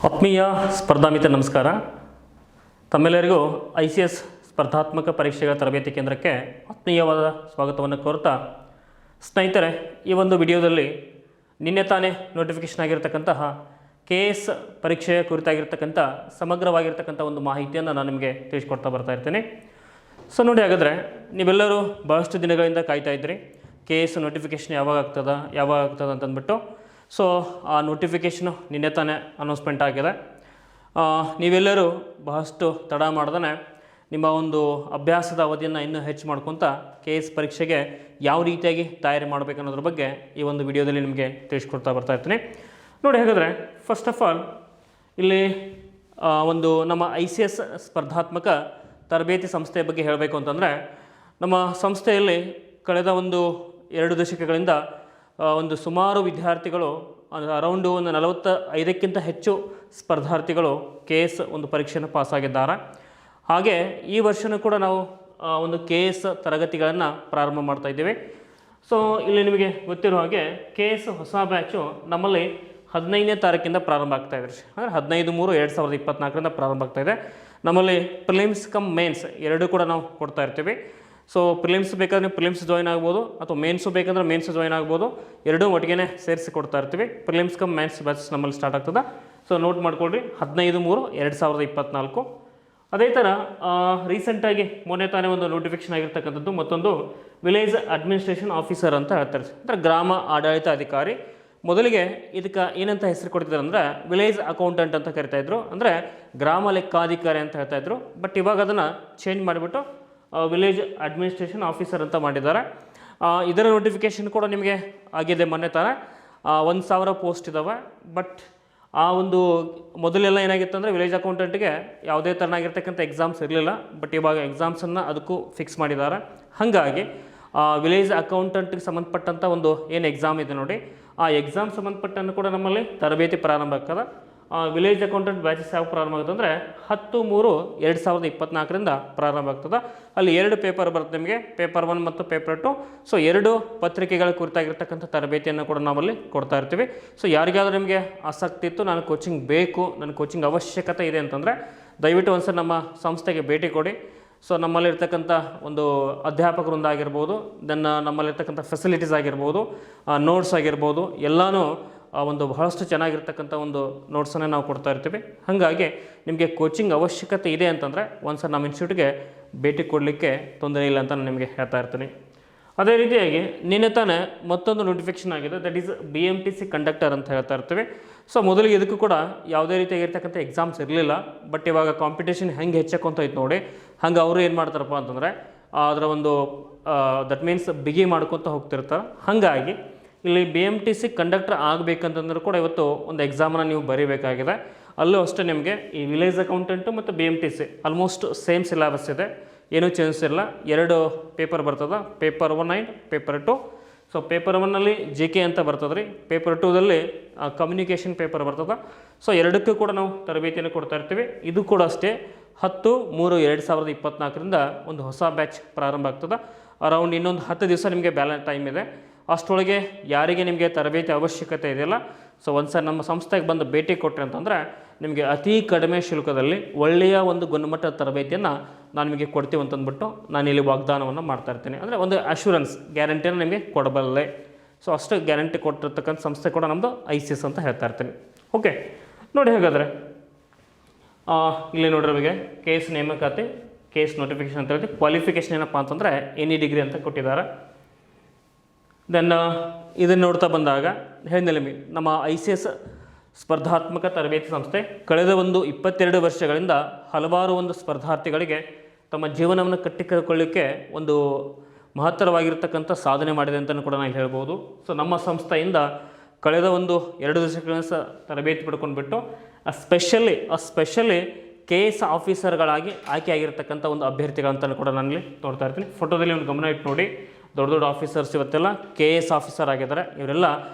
ಆತ್ಮೀಯ ಸ್ಪರ್ಧಾಮಿತ ನಮಸ್ಕಾರ. ತಮ್ಮೆಲ್ಲರಿಗೂ ICS ಸ್ಪರ್ಧಾತ್ಮಕ ಪರೀಕ್ಷೆಗಳ ತರಬೇತಿ ಕೇಂದ್ರಕ್ಕೆ ಆತ್ಮೀಯವಾದ ಸ್ವಾಗತವನ್ನು ಕೋರುತ್ತಾ, ಸ್ನೇಹಿತರೆ, ಈ ಒಂದು ವಿಡಿಯೋದಲ್ಲಿ ನಿನ್ನೆ ತಾನೇ ನೋಟಿಫಿಕೇಷನ್ ಆಗಿರತಕ್ಕಂತಹ KS ಪರೀಕ್ಷೆಯ ಕುರಿತಾಗಿರ್ತಕ್ಕಂಥ ಸಮಗ್ರವಾಗಿರ್ತಕ್ಕಂಥ ಒಂದು ಮಾಹಿತಿಯನ್ನು ನಾನು ನಿಮಗೆ ತಿಳಿಸ್ಕೊಡ್ತಾ ಬರ್ತಾ ಇರ್ತೀನಿ. ಸೊ ನೋಡಿ, ಹಾಗಾದರೆ ನೀವೆಲ್ಲರೂ ಬಹಳಷ್ಟು ದಿನಗಳಿಂದ ಕಾಯ್ತಾ ಇದ್ರಿ KS ನೋಟಿಫಿಕೇಷನ್ ಯಾವಾಗ ಆಗ್ತದೆ ಅಂತಂದ್ಬಿಟ್ಟು. ಸೊ ಆ ನೋಟಿಫಿಕೇಷನು ನಿನ್ನೆ ತಾನೇ ಅನೌನ್ಸ್ಮೆಂಟ್ ಆಗಿದೆ. ನೀವೆಲ್ಲರೂ ಬಹಳಷ್ಟು ತಡ ಮಾಡ್ದೇ ನಿಮ್ಮ ಒಂದು ಅಭ್ಯಾಸದ ಅವಧಿಯನ್ನು ಇನ್ನೂ ಹೆಚ್ಚು ಮಾಡ್ಕೊತ KS ಪರೀಕ್ಷೆಗೆ ಯಾವ ರೀತಿಯಾಗಿ ತಯಾರಿ ಮಾಡಬೇಕು ಅನ್ನೋದ್ರ ಬಗ್ಗೆ ಈ ಒಂದು ವಿಡಿಯೋದಲ್ಲಿ ನಿಮಗೆ ತಿಳಿಸ್ಕೊಡ್ತಾ ಬರ್ತಾ ಇರ್ತೀನಿ. ನೋಡಿ, ಹಾಗಾದರೆ ಫಸ್ಟ್ ಆಫ್ ಆಲ್ ಇಲ್ಲಿ ಒಂದು ನಮ್ಮ ICS ಸ್ಪರ್ಧಾತ್ಮಕ ತರಬೇತಿ ಸಂಸ್ಥೆಯ ಬಗ್ಗೆ ಹೇಳಬೇಕು ಅಂತಂದರೆ, ನಮ್ಮ ಸಂಸ್ಥೆಯಲ್ಲಿ ಕಳೆದ ಒಂದು 2 ದಶಕಗಳಿಂದ ಒಂದು ಸುಮಾರು ವಿದ್ಯಾರ್ಥಿಗಳು ಅರೌಂಡು ಒಂದು 45ಕ್ಕಿಂತ ಹೆಚ್ಚು ಸ್ಪರ್ಧಾರ್ಥಿಗಳು KS ಒಂದು ಪರೀಕ್ಷೆಯನ್ನು ಪಾಸಾಗಿದ್ದಾರೆ. ಹಾಗೆ ಈ ವರ್ಷವೂ ಕೂಡ ನಾವು ಒಂದು KS ತರಗತಿಗಳನ್ನು ಪ್ರಾರಂಭ ಮಾಡ್ತಾ ಇದ್ದೀವಿ. ಸೊ ಇಲ್ಲಿ ನಿಮಗೆ ಗೊತ್ತಿರೋ ಹಾಗೆ KS ಹೊಸ ಬ್ಯಾಚು ನಮ್ಮಲ್ಲಿ 15ನೇ ತಾರೀಕಿಂದ ಪ್ರಾರಂಭ ಆಗ್ತಾಯಿದೆ. ಅಂದರೆ 15/3/2024 ಪ್ರಾರಂಭ ಆಗ್ತಾಯಿದೆ. ನಮ್ಮಲ್ಲಿ ಪ್ರಿಲಿಮ್ಸ್ ಕಮ್ ಮೇನ್ಸ್ ಎರಡೂ ಕೂಡ ನಾವು ಕೊಡ್ತಾ ಇರ್ತೀವಿ. ಸೊ ಪ್ರಿಲಿಮ್ಸ್ ಬೇಕಾದ್ರೆ ನೀವು ಪ್ರಿಲಿಮ್ಸ್ ಜಾಯ್ನ್ ಆಗ್ಬೋದು, ಅಥವಾ ಮೇನ್ಸು ಬೇಕಂದ್ರೆ ಮೇನ್ಸ್ ಜಾಯ್ನ್ ಆಗ್ಬೋದು. ಎರಡೂ ಒಟ್ಟಿಗೆ ಸೇರಿಸಿ ಕೊಡ್ತಾ ಇರ್ತೀವಿ. ಪ್ರಿಲಿಮ್ಸ್ ಕಮ್ ಮೇನ್ಸ್ ಬ್ಯಾಚ್ ನಮ್ಮಲ್ಲಿ ಸ್ಟಾರ್ಟ್ ಆಗ್ತದೆ. ಸೊ ನೋಟ್ ಮಾಡ್ಕೊಳ್ರಿ, 15/3/2024. ಅದೇ ಥರ ರೀಸೆಂಟಾಗಿ ಮೊನ್ನೆ ತಾನೇ ಒಂದು ನೋಟಿಫಿಕೇಷನ್ ಆಗಿರ್ತಕ್ಕಂಥದ್ದು ಮತ್ತೊಂದು ವಿಲೇಜ್ ಅಡ್ಮಿನಿಸ್ಟ್ರೇಷನ್ ಆಫೀಸರ್ ಅಂತ ಹೇಳ್ತಾರೆ, ಅಂದರೆ ಗ್ರಾಮ ಆಡಳಿತ ಅಧಿಕಾರಿ. ಮೊದಲಿಗೆ ಇದಕ್ಕೆ ಏನಂತ ಹೆಸರು ಕೊಡ್ತಿದ್ದಾರೆ ಅಂದರೆ ವಿಲೇಜ್ ಅಕೌಂಟೆಂಟ್ ಅಂತ ಕರಿತಾಯಿದ್ರು, ಅಂದರೆ ಗ್ರಾಮ ಲೆಕ್ಕಾಧಿಕಾರಿ ಅಂತ ಹೇಳ್ತಾಯಿದ್ರು. ಬಟ್ ಇವಾಗ ಅದನ್ನು ಚೇಂಜ್ ಮಾಡಿಬಿಟ್ಟು ವಿಲೇಜ್ ಅಡ್ಮಿನಿಸ್ಟ್ರೇಷನ್ ಆಫೀಸರ್ ಅಂತ ಮಾಡಿದ್ದಾರೆ. ಇದರ ನೋಟಿಫಿಕೇಷನ್ ಕೂಡ ನಿಮಗೆ ಆಗಿದೆ ಮೊನ್ನೆ ತಾನೇ. 1000 ಪೋಸ್ಟ್ ಇದ್ದಾವೆ. ಬಟ್ ಆ ಒಂದು ಮೊದಲೆಲ್ಲ ಏನಾಗಿತ್ತು ಅಂದರೆ ವಿಲೇಜ್ ಅಕೌಂಟೆಂಟ್ಗೆ ಯಾವುದೇ ಥರನಾಗಿರ್ತಕ್ಕಂಥ ಎಕ್ಸಾಮ್ಸ್ ಇರಲಿಲ್ಲ. ಬಟ್ ಇವಾಗ ಎಕ್ಸಾಮ್ಸನ್ನು ಅದಕ್ಕೂ ಫಿಕ್ಸ್ ಮಾಡಿದ್ದಾರೆ. ಹಾಗಾಗಿ ವಿಲೇಜ್ ಅಕೌಂಟೆಂಟ್ಗೆ ಸಂಬಂಧಪಟ್ಟಂಥ ಒಂದು ಏನು ಎಕ್ಸಾಮ್ ಇದೆ ನೋಡಿ, ಆ ಎಕ್ಸಾಮ್ ಸಂಬಂಧಪಟ್ಟನ್ನು ಕೂಡ ನಮ್ಮಲ್ಲಿ ತರಬೇತಿ ಪ್ರಾರಂಭ ಆಗ್ತದೆ. ವಿಲೇಜ್ ಅಕೌಂಟೆಂಟ್ ಬ್ಯಾಚಸ್ ಯಾವ ಪ್ರಾರಂಭ ಆಗುತ್ತೆ ಅಂದರೆ 10/3/2024 ಪ್ರಾರಂಭ ಆಗ್ತದೆ. ಅಲ್ಲಿ 2 ಪೇಪರ್ ಬರುತ್ತೆ ನಿಮಗೆ, ಪೇಪರ್ 1 ಮತ್ತು ಪೇಪರ್ 2. ಸೊ 2 ಪತ್ರಿಕೆಗಳ ಕುರಿತಾಗಿರ್ತಕ್ಕಂಥ ತರಬೇತಿಯನ್ನು ಕೂಡ ನಾವಲ್ಲಿ ಕೊಡ್ತಾ ಇರ್ತೀವಿ. ಸೊ ಯಾರಿಗಾದ್ರೂ ನಿಮಗೆ ಆಸಕ್ತಿ ಇತ್ತು, ನಾನು ಕೋಚಿಂಗ್ ಬೇಕು, ನನ್ನ ಕೋಚಿಂಗ್ ಅವಶ್ಯಕತೆ ಇದೆ ಅಂತಂದರೆ ದಯವಿಟ್ಟು ಒಂದ್ಸಲ ನಮ್ಮ ಸಂಸ್ಥೆಗೆ ಭೇಟಿ ಕೊಡಿ. ಸೊ ನಮ್ಮಲ್ಲಿರ್ತಕ್ಕಂಥ ಒಂದು ಅಧ್ಯಾಪಕರಿಂದ ಆಗಿರ್ಬೋದು, ನಮ್ಮಲ್ಲಿರ್ತಕ್ಕಂಥ ಫೆಸಿಲಿಟೀಸ್ ಆಗಿರ್ಬೋದು, ನೋಟ್ಸ್ ಆಗಿರ್ಬೋದು, ಎಲ್ಲನೂ ಒಂದು ಬಹಳಷ್ಟು ಚೆನ್ನಾಗಿರ್ತಕ್ಕಂಥ ಒಂದು ನೋಟ್ಸನ್ನೇ ನಾವು ಕೊಡ್ತಾ ಇರ್ತೀವಿ. ಹಾಗಾಗಿ ನಿಮಗೆ ಕೋಚಿಂಗ್ ಅವಶ್ಯಕತೆ ಇದೆ ಅಂತಂದರೆ ಒಂದ್ಸಲ ನಮ್ಮ ಇನ್ಸ್ಟಿಟ್ಯೂಟ್ಗೆ ಭೇಟಿ ಕೊಡಲಿಕ್ಕೆ ತೊಂದರೆ ಇಲ್ಲ ಅಂತ ನಾನು ನಿಮಗೆ ಹೇಳ್ತಾ ಇರ್ತೀನಿ. ಅದೇ ರೀತಿಯಾಗಿ ನಿನ್ನೆ ತಾನೇ ಮತ್ತೊಂದು ನೋಟಿಫಿಕೇಷನ್ ಆಗಿದೆ, ದಟ್ ಈಸ್ BMTC ಕಂಡಕ್ಟರ್ ಅಂತ ಹೇಳ್ತಾ ಇರ್ತೀವಿ. ಸೊ ಮೊದಲಿಗೆ ಇದಕ್ಕೂ ಕೂಡ ಯಾವುದೇ ರೀತಿಯಾಗಿರ್ತಕ್ಕಂಥ ಎಕ್ಸಾಮ್ಸ್ ಇರಲಿಲ್ಲ. ಬಟ್ ಇವಾಗ ಕಾಂಪಿಟೇಷನ್ ಹೆಂಗೆ ಹೆಚ್ಚಾಕೊಂತೈತೆ ನೋಡಿ, ಹಂಗೆ ಅವರು ಏನು ಮಾಡ್ತಾರಪ್ಪ ಅಂತಂದರೆ ಅದರ ಒಂದು ದಟ್ ಮೀನ್ಸ್ ಬಿಗಿ ಮಾಡ್ಕೊತ ಹೋಗ್ತಿರ್ತಾರೆ. ಹಾಗಾಗಿ ಇಲ್ಲಿ BMTC ಕಂಡಕ್ಟರ್ ಆಗಬೇಕಂತಂದ್ರೂ ಕೂಡ ಇವತ್ತು ಒಂದು ಎಕ್ಸಾಮನ್ನು ನೀವು ಬರೀಬೇಕಾಗಿದೆ. ಅಲ್ಲೂ ಅಷ್ಟೇ ನಿಮಗೆ ಈ ವಿಲೇಜ್ ಅಕೌಂಟೆಂಟು ಮತ್ತು BMTC ಆಲ್ಮೋಸ್ಟ್ ಸೇಮ್ ಸಿಲೆಬಸ್ ಇದೆ, ಏನೂ ಚೇಂಜಸ್ ಇಲ್ಲ. 2 ಪೇಪರ್ ಬರ್ತದೆ, paper 1 and paper 2. So paper 1ನಲ್ಲಿ GK ಅಂತ ಬರ್ತದೆ ರೀ, ಪೇಪರ್ 2ದಲ್ಲಿ ಕಮ್ಯುನಿಕೇಷನ್ ಪೇಪರ್ ಬರ್ತದೆ. ಸೊ ಎರಡಕ್ಕೂ ಕೂಡ ನಾವು ತರಬೇತಿಯನ್ನು ಕೊಡ್ತಾ ಇರ್ತೀವಿ. ಇದು ಕೂಡ ಅಷ್ಟೇ 10/3/2024 ಒಂದು ಹೊಸ ಬ್ಯಾಚ್ ಪ್ರಾರಂಭ ಆಗ್ತದೆ. ಅರೌಂಡ್ ಇನ್ನೊಂದು 10 ದಿವಸ ನಿಮಗೆ ಬ್ಯಾಲೆನ್ಸ್ ಟೈಮ್ ಇದೆ. ಅಷ್ಟರೊಳಗೆ ಯಾರಿಗೆ ನಿಮಗೆ ತರಬೇತಿ ಅವಶ್ಯಕತೆ ಇದೆಯಲ್ಲ, ಸೊ ಒಂದ್ಸಲ ನಮ್ಮ ಸಂಸ್ಥೆಗೆ ಬಂದು ಭೇಟಿ ಕೊಟ್ಟರೆ ಅಂತಂದರೆ ನಿಮಗೆ ಅತಿ ಕಡಿಮೆ ಶುಲ್ಕದಲ್ಲಿ ಒಳ್ಳೆಯ ಒಂದು ಗುಣಮಟ್ಟದ ತರಬೇತಿಯನ್ನು ನಾನು ನಿಮಗೆ ಕೊಡ್ತೀವಿ ಅಂತಂದ್ಬಿಟ್ಟು ನಾನು ಇಲ್ಲಿ ವಾಗ್ದಾನವನ್ನು ಮಾಡ್ತಾ ಇರ್ತೀನಿ. ಅಂದರೆ ಒಂದು ಅಶ್ಯೂರೆನ್ಸ್ ಗ್ಯಾರಂಟಿಯನ್ನು ನಿಮಗೆ ಕೊಡಬಲ್ಲೆ. ಸೊ ಅಷ್ಟು ಗ್ಯಾರಂಟಿ ಕೊಟ್ಟಿರ್ತಕ್ಕಂಥ ಸಂಸ್ಥೆ ಕೂಡ ನಮ್ಮದು ICS ಅಂತ ಹೇಳ್ತಾ ಇರ್ತೀನಿ. ಓಕೆ, ನೋಡಿ, ಹಾಗಾದರೆ ಇಲ್ಲಿ ನೋಡ್ರಿ, ನಮಗೆ KS ನೇಮಕಾತಿ, KS ನೋಟಿಫಿಕೇಷನ್ ಅಂತ ಹೇಳ್ತೀವಿ. ಕ್ವಾಲಿಫಿಕೇಷನ್ ಏನಪ್ಪ ಅಂತಂದರೆ ಎನಿ ಡಿಗ್ರಿ ಅಂತ ಕೊಟ್ಟಿದ್ದಾರೆ. ದೆನ್ ಇದನ್ನು ನೋಡ್ತಾ ಬಂದಾಗ ಹೇಳಿದ್ಮೇಲೆ ನಮ್ಮ ICS ಸ್ಪರ್ಧಾತ್ಮಕ ತರಬೇತಿ ಸಂಸ್ಥೆ ಕಳೆದ ಒಂದು 22 ವರ್ಷಗಳಿಂದ ಹಲವಾರು ಒಂದು ಸ್ಪರ್ಧಾರ್ಥಿಗಳಿಗೆ ತಮ್ಮ ಜೀವನವನ್ನು ಕಟ್ಟಿಕೊಳ್ಳಲಿಕ್ಕೆ ಒಂದು ಮಹತ್ತರವಾಗಿರ್ತಕ್ಕಂಥ ಸಾಧನೆ ಮಾಡಿದೆ ಅಂತಲೂ ಕೂಡ ನಾನು ಹೇಳ್ಬೋದು. ಸೊ ನಮ್ಮ ಸಂಸ್ಥೆಯಿಂದ ಕಳೆದ ಒಂದು 2 ದಶಕಗಳಿಂದ ತರಬೇತಿ ಪಡ್ಕೊಂಡ್ಬಿಟ್ಟು ಸ್ಪೆಷಲಿ KS ಆಫೀಸರ್ಗಳಾಗಿ ಆಯ್ಕೆಯಾಗಿರ್ತಕ್ಕಂಥ ಒಂದು ಅಭ್ಯರ್ಥಿಗಳಂತಲೂ ಕೂಡ ನಾನಲ್ಲಿ ತೋರ್ತಾ ಇರ್ತೀನಿ. ಫೋಟೋದಲ್ಲಿ ಒಂದು ಗಮನ ಇಟ್ಟು ನೋಡಿ, ದೊಡ್ಡ ದೊಡ್ಡ ಆಫೀಸರ್ಸ್ ಇವತ್ತೆಲ್ಲ KS ಆಫೀಸರ್ ಆಗಿದ್ದಾರೆ. ಇವರೆಲ್ಲ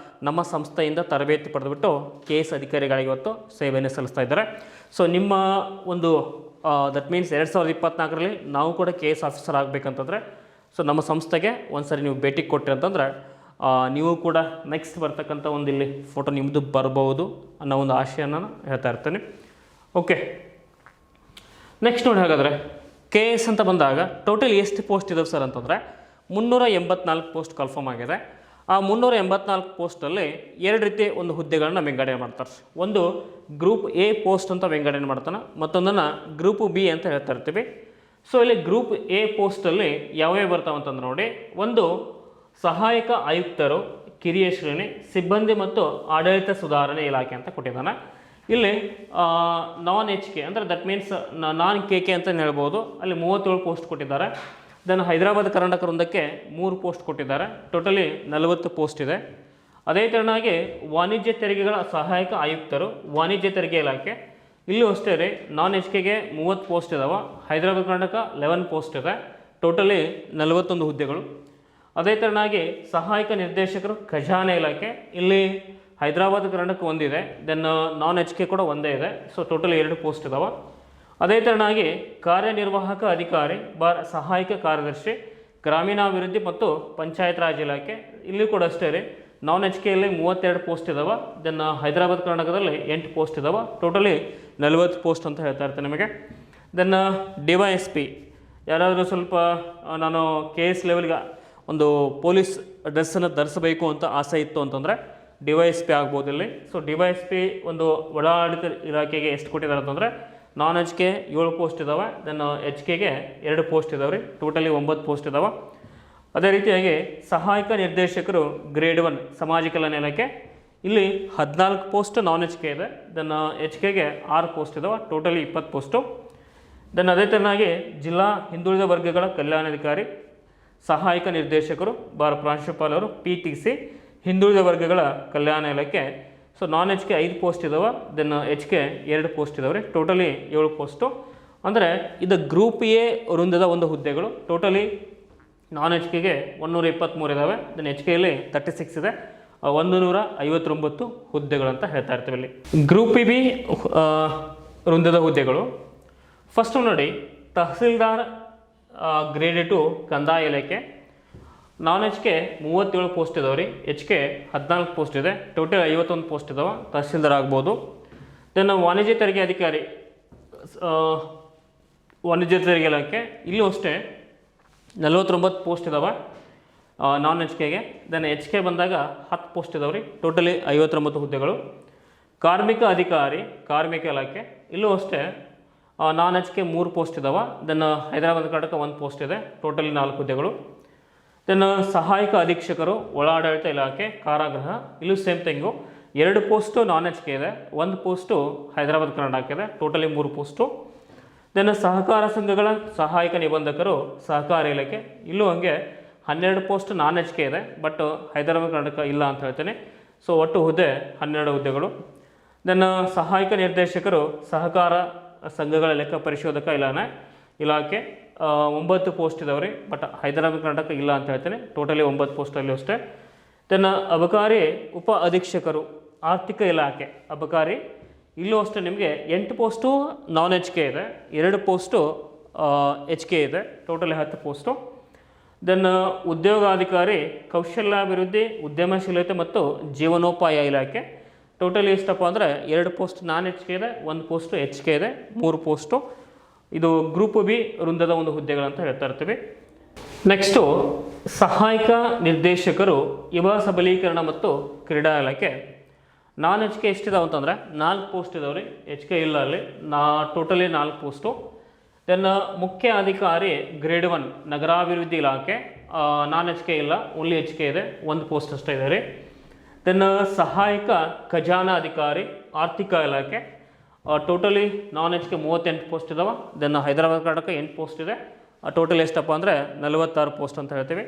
ನಮ್ಮ ಸಂಸ್ಥೆಯಿಂದ ತರಬೇತಿ ಪಡೆದುಬಿಟ್ಟು KS ಅಧಿಕಾರಿಗಳಿಗೆ ಇವತ್ತು ಸೇವೆಯನ್ನು ಸಲ್ಲಿಸ್ತಾ ಇದ್ದಾರೆ. ಸೊ ನಿಮ್ಮ ಒಂದು ದಟ್ ಮೀನ್ಸ್ 2024ರಲ್ಲಿ ನಾವು ಕೂಡ KS ಆಫೀಸರ್ ಆಗಬೇಕಂತಂದರೆ ಸೊ ನಮ್ಮ ಸಂಸ್ಥೆಗೆ ಒಂದು ಸರಿ ನೀವು ಭೇಟಿ ಕೊಟ್ಟರೆ ಅಂತಂದರೆ ನೀವು ಕೂಡ ನೆಕ್ಸ್ಟ್ ಬರ್ತಕ್ಕಂಥ ಒಂದು ಇಲ್ಲಿ ಫೋಟೋ ನಿಮ್ಮದು ಬರ್ಬೋದು ಅನ್ನೋ ಒಂದು ಆಶಯನ ಹೇಳ್ತಾ ಇರ್ತೇನೆ. ಓಕೆ, ನೆಕ್ಸ್ಟ್ ನೋಡಿ ಹಾಗಾದರೆ KS ಅಂತ ಬಂದಾಗ ಟೋಟಲ್ ಎಷ್ಟು ಪೋಸ್ಟ್ ಇದಾವೆ ಸರ್ ಅಂತಂದರೆ 384 ಪೋಸ್ಟ್ ಕನ್ಫರ್ಮ್ ಆಗಿದೆ. ಆ 384 ಪೋಸ್ಟಲ್ಲಿ ಎರಡು ರೀತಿ ಒಂದು ಹುದ್ದೆಗಳನ್ನ ವಿಂಗಡಣೆ ಮಾಡ್ತಾರೆ. ಒಂದು ಗ್ರೂಪ್ A ಪೋಸ್ಟ್ ಅಂತ ವಿಂಗಡಣೆ ಮಾಡ್ತಾನೆ, ಮತ್ತೊಂದನ್ನು ಗ್ರೂಪ್ B ಅಂತ ಹೇಳ್ತಾ ಇರ್ತೀವಿ. ಸೊ ಇಲ್ಲಿ ಗ್ರೂಪ್ A ಪೋಸ್ಟಲ್ಲಿ ಯಾವ್ಯಾವ ಬರ್ತಾವೆ ಅಂತಂದ್ರೆ ನೋಡಿ, ಒಂದು ಸಹಾಯಕ ಆಯುಕ್ತರು ಕಿರಿಯ ಶ್ರೇಣಿ ಸಿಬ್ಬಂದಿ ಮತ್ತು ಆಡಳಿತ ಸುಧಾರಣೆ ಇಲಾಖೆ ಅಂತ ಕೊಟ್ಟಿದ್ದಾನೆ. ಇಲ್ಲಿ ನಾನ್ HK ಅಂದರೆ ದಟ್ ಮೀನ್ಸ್ ನಾನ್ KK ಅಂತ ಹೇಳ್ಬೋದು. ಅಲ್ಲಿ 37 ಪೋಸ್ಟ್ ಕೊಟ್ಟಿದ್ದಾರೆ. ದೆನ್ ಹೈದರಾಬಾದ್ ಕರ್ನಾಟಕ ವೃಂದಕ್ಕೆ 3 ಪೋಸ್ಟ್ ಕೊಟ್ಟಿದ್ದಾರೆ. ಟೋಟಲಿ 40 ಪೋಸ್ಟ್ ಇದೆ. ಅದೇ ಥರನಾಗಿ ವಾಣಿಜ್ಯ ತೆರಿಗೆಗಳ ಸಹಾಯಕ ಆಯುಕ್ತರು ವಾಣಿಜ್ಯ ತೆರಿಗೆ ಇಲಾಖೆ, ಇಲ್ಲೂ ಅಷ್ಟೇ ರೀ, ನಾನ್ HKಗೆ 30 ಪೋಸ್ಟ್ ಇದಾವೆ. ಹೈದರಾಬಾದ್ ಕರ್ನಾಟಕ 11 ಪೋಸ್ಟ್ ಇದೆ. ಟೋಟಲಿ 41 ಹುದ್ದೆಗಳು. ಅದೇ ಥರನಾಗಿ ಸಹಾಯಕ ನಿರ್ದೇಶಕರು ಖಜಾನೆ ಇಲಾಖೆ, ಇಲ್ಲಿ ಹೈದರಾಬಾದ್ ಕರ್ನಾಟಕ ಒಂದಿದೆ, ದೆನ್ ನಾನ್ HK ಕೂಡ ಒಂದೇ ಇದೆ. ಸೊ ಟೋಟಲ್ 2 ಪೋಸ್ಟ್ ಇದಾವೆ. ಅದೇ ಥರನಾಗಿ ಕಾರ್ಯನಿರ್ವಾಹಕ ಅಧಿಕಾರಿ ಸಹಾಯಕ ಕಾರ್ಯದರ್ಶಿ ಗ್ರಾಮೀಣಾಭಿವೃದ್ಧಿ ಮತ್ತು ಪಂಚಾಯತ್ ರಾಜ್ ಇಲಾಖೆ, ಇಲ್ಲಿ ಕೂಡ ಅಷ್ಟೇ ರೀ, ನಾನ್ HKಯಲ್ಲಿ 32 ಪೋಸ್ಟ್ ಇದಾವೆ. ದೆನ್ ಹೈದರಾಬಾದ್ ಕರ್ನಾಟಕದಲ್ಲಿ 8 ಪೋಸ್ಟ್ ಇದಾವೆ. ಟೋಟಲಿ 40 ಪೋಸ್ಟ್ ಅಂತ ಹೇಳ್ತಾ ಇರ್ತೀನಿ ನಿಮಗೆ. ದೆನ್ DYSP, ಯಾರಾದರೂ ಸ್ವಲ್ಪ ನಾನು KS ಲೆವೆಲ್ಗೆ ಒಂದು ಪೊಲೀಸ್ ಡ್ರೆಸ್ಸನ್ನು ಧರಿಸಬೇಕು ಅಂತ ಆಸೆ ಇತ್ತು ಅಂತಂದರೆ DYSP ಆಗ್ಬೋದು ಇಲ್ಲಿ. ಸೊ DYSP ಒಂದು ಒಳಾಡಳಿತ ಇಲಾಖೆಗೆ ಎಷ್ಟು ಕೊಟ್ಟಿದ್ದಾರೆ ಅಂತಂದರೆ ನಾನ್ HK 7 ಪೋಸ್ಟ್ ಇದ್ದಾವೆ. ದೆನ್ HKಗೆ 2 ಪೋಸ್ಟ್ ಇದಾವೆ ರೀ. ಟೋಟಲಿ 9 ಪೋಸ್ಟ್ ಇದಾವೆ. ಅದೇ ರೀತಿಯಾಗಿ ಸಹಾಯಕ ನಿರ್ದೇಶಕರು ಗ್ರೇಡ್ 1 ಸಮಾಜ ಕಲ್ಯಾಣ ಇಲಾಖೆ, ಇಲ್ಲಿ 14 ಪೋಸ್ಟ್ ನಾನ್ HK ಇದೆ. ದೆನ್ HKಗೆ 6 ಪೋಸ್ಟ್ ಇದಾವೆ. Totally 20 post. ದೆನ್ ಅದೇ ಥರನಾಗಿ ಜಿಲ್ಲಾ ಹಿಂದುಳಿದ ವರ್ಗಗಳ ಕಲ್ಯಾಣಾಧಿಕಾರಿ ಸಹಾಯಕ ನಿರ್ದೇಶಕರು ಪ್ರಾಂಶುಪಾಲರು PTC ಹಿಂದುಳಿದ ವರ್ಗಗಳ ಕಲ್ಯಾಣ ಇಲಾಖೆ. ಸೊ ನಾನ್ HK 5 ಪೋಸ್ಟ್ ಇದಾವೆ. ದೆನ್ HK 2 ಪೋಸ್ಟ್ ಇದಾವೆ ರೀ. Totally 7 post. ಅಂದರೆ ಇದು ಗ್ರೂಪ್ A ವೃಂದದ ಒಂದು ಹುದ್ದೆಗಳು. ಟೋಟಲಿ ನಾನ್ HKಗೆ 123 ಇದ್ದಾವೆ. ದೆನ್ HKಯಲ್ಲಿ 36 ಇದೆ. 159 ಹುದ್ದೆಗಳಂತ ಹೇಳ್ತಾ ಇರ್ತೀವಿ ಇಲ್ಲಿ. ಗ್ರೂಪ್ B ವೃಂದದ ಹುದ್ದೆಗಳು ಫಸ್ಟ್ ನೋಡಿ, ತಹಸೀಲ್ದಾರ್ ಗ್ರೇಡ್ 2 ಕಂದಾಯ ಇಲಾಖೆ, ನಾನ್ HK 37 ಪೋಸ್ಟ್ ಇದಾವೆ ರೀ. HK 14 ಪೋಸ್ಟ್ ಇದೆ. ಟೋಟಲ್ 51 ಪೋಸ್ಟ್ ಇದಾವೆ. ತಹಸೀಲ್ದಾರ್ ಆಗ್ಬೋದು. ದೆನ್ ವಾಣಿಜ್ಯ ತೆರಿಗೆ ಅಧಿಕಾರಿ ವಾಣಿಜ್ಯ ತೆರಿಗೆ ಇಲಾಖೆ, ಇಲ್ಲೂ ಅಷ್ಟೇ 49 ಪೋಸ್ಟ್ ಇದಾವೆ ನಾನ್ HKಗೆ. ದೆನ್ HK ಬಂದಾಗ 10 ಪೋಸ್ಟ್ ಇದಾವೆ ರೀ. ಟೋಟಲಿ 59 ಹುದ್ದೆಗಳು. ಕಾರ್ಮಿಕ ಅಧಿಕಾರಿ ಕಾರ್ಮಿಕ ಇಲಾಖೆ, ಇಲ್ಲೂ ಅಷ್ಟೇ ನಾನ್ HK 3 ಪೋಸ್ಟ್ ಇದಾವೆ. ದೆನ್ ಹೈದರಾಬಾದ್ ಕರ್ನಾಟಕ 1 ಪೋಸ್ಟ್ ಇದೆ. ಟೋಟಲಿ 4 ಹುದ್ದೆಗಳು. ದೆನ್ ಸಹಾಯಕ ಅಧೀಕ್ಷಕರು ಒಳಾಡಳಿತ ಇಲಾಖೆ ಕಾರಾಗೃಹ, ಇಲ್ಲೂ ಸೇಮ್ ಥಿಂಗು 2 ಪೋಸ್ಟು ನಾನ್ HK ಇದೆ. 1 ಪೋಸ್ಟು ಹೈದರಾಬಾದ್ ಕರ್ನಾಟಕ ಇದೆ. Totally 3 post. ದೆನ್ ಸಹಕಾರ ಸಂಘಗಳ ಸಹಾಯಕ ನಿಬಂಧಕರು ಸಹಕಾರ ಇಲಾಖೆ, ಇಲ್ಲೂ ಹಂಗೆ 12 ಪೋಸ್ಟ್ ನಾನ್ HK ಇದೆ. ಬಟ್ ಹೈದರಾಬಾದ್ ಕರ್ನಾಟಕ ಇಲ್ಲ ಅಂತ ಹೇಳ್ತೇನೆ. ಸೊ ಒಟ್ಟು ಹುದ್ದೆ 12 ಹುದ್ದೆಗಳು. ದೆನ್ ಸಹಾಯಕ ನಿರ್ದೇಶಕರು ಸಹಕಾರ ಸಂಘಗಳ ಲೆಕ್ಕ ಪರಿಶೋಧಕ ಇಲಾಖೆ 9 ಪೋಸ್ಟ್ ಇದಾವೆ ರೀ. ಬಟ್ ಹೈದರಾಬಾದ್ ಕರ್ನಾಟಕ ಇಲ್ಲ ಅಂತ ಹೇಳ್ತೇನೆ. ಟೋಟಲಿ 9 ಪೋಸ್ಟಲ್ಲಿ ಅಷ್ಟೇ. ದೆನ್ ಅಬಕಾರಿ ಉಪ ಅಧೀಕ್ಷಕರು ಆರ್ಥಿಕ ಇಲಾಖೆ ಅಬಕಾರಿ, ಇಲ್ಲೂ ಅಷ್ಟೇ ನಿಮಗೆ 8 ಪೋಸ್ಟು ನಾನ್ HK ಇದೆ. 2 ಪೋಸ್ಟು HK ಇದೆ. Totally 10 post. ದೆನ್ ಉದ್ಯೋಗಾಧಿಕಾರಿ ಕೌಶಲ್ಯಾಭಿವೃದ್ಧಿ ಉದ್ಯಮಶೀಲತೆ ಮತ್ತು ಜೀವನೋಪಾಯ ಇಲಾಖೆ, ಟೋಟಲಿ ಎಷ್ಟಪ್ಪ ಅಂದರೆ 2 ಪೋಸ್ಟ್ ನಾನ್ HK ಇದೆ. 1 ಪೋಸ್ಟು HK ಇದೆ. 3 ಪೋಸ್ಟು. ಇದು ಗ್ರೂಪ್ B ವೃಂದದ ಒಂದು ಹುದ್ದೆಗಳಂತ ಹೇಳ್ತಾ ಇರ್ತೀವಿ. ನೆಕ್ಸ್ಟು ಸಹಾಯಕ ನಿರ್ದೇಶಕರು ಯುವ ಸಬಲೀಕರಣ ಮತ್ತು ಕ್ರೀಡಾ ಇಲಾಖೆ, ನಾನ್ HK ಎಷ್ಟಿದಾವೆ ಅಂತಂದರೆ 4 ಪೋಸ್ಟ್ ಇದಾವೆ ರೀ. HK ಇಲ್ಲ ಅಲ್ಲಿ. Totally 4 post. ದೆನ್ ಮುಖ್ಯ ಅಧಿಕಾರಿ ಗ್ರೇಡ್ 1 ನಗರಾಭಿವೃದ್ಧಿ ಇಲಾಖೆ, ನಾನ್ HK ಇಲ್ಲ, ಓನ್ಲಿ HK ಇದೆ. 1 ಪೋಸ್ಟ್ ಅಷ್ಟೇ ಇದೆ ರೀ. ದೆನ್ ಸಹಾಯಕ ಖಜಾನಾ ಅಧಿಕಾರಿ ಆರ್ಥಿಕ ಇಲಾಖೆ, ಟೋಟಲಿ ನಾನ್ HK 38 ಪೋಸ್ಟ್ ಇದಾವೆ. ದೆನ್ ಹೈದರಾಬಾದ್ ಕರ್ನಾಟಕ 8 ಪೋಸ್ಟ್ ಇದೆ. ಟೋಟಲ್ ಎಷ್ಟಪ್ಪ ಅಂದರೆ 46 ಪೋಸ್ಟ್ ಅಂತ ಹೇಳ್ತೀವಿ.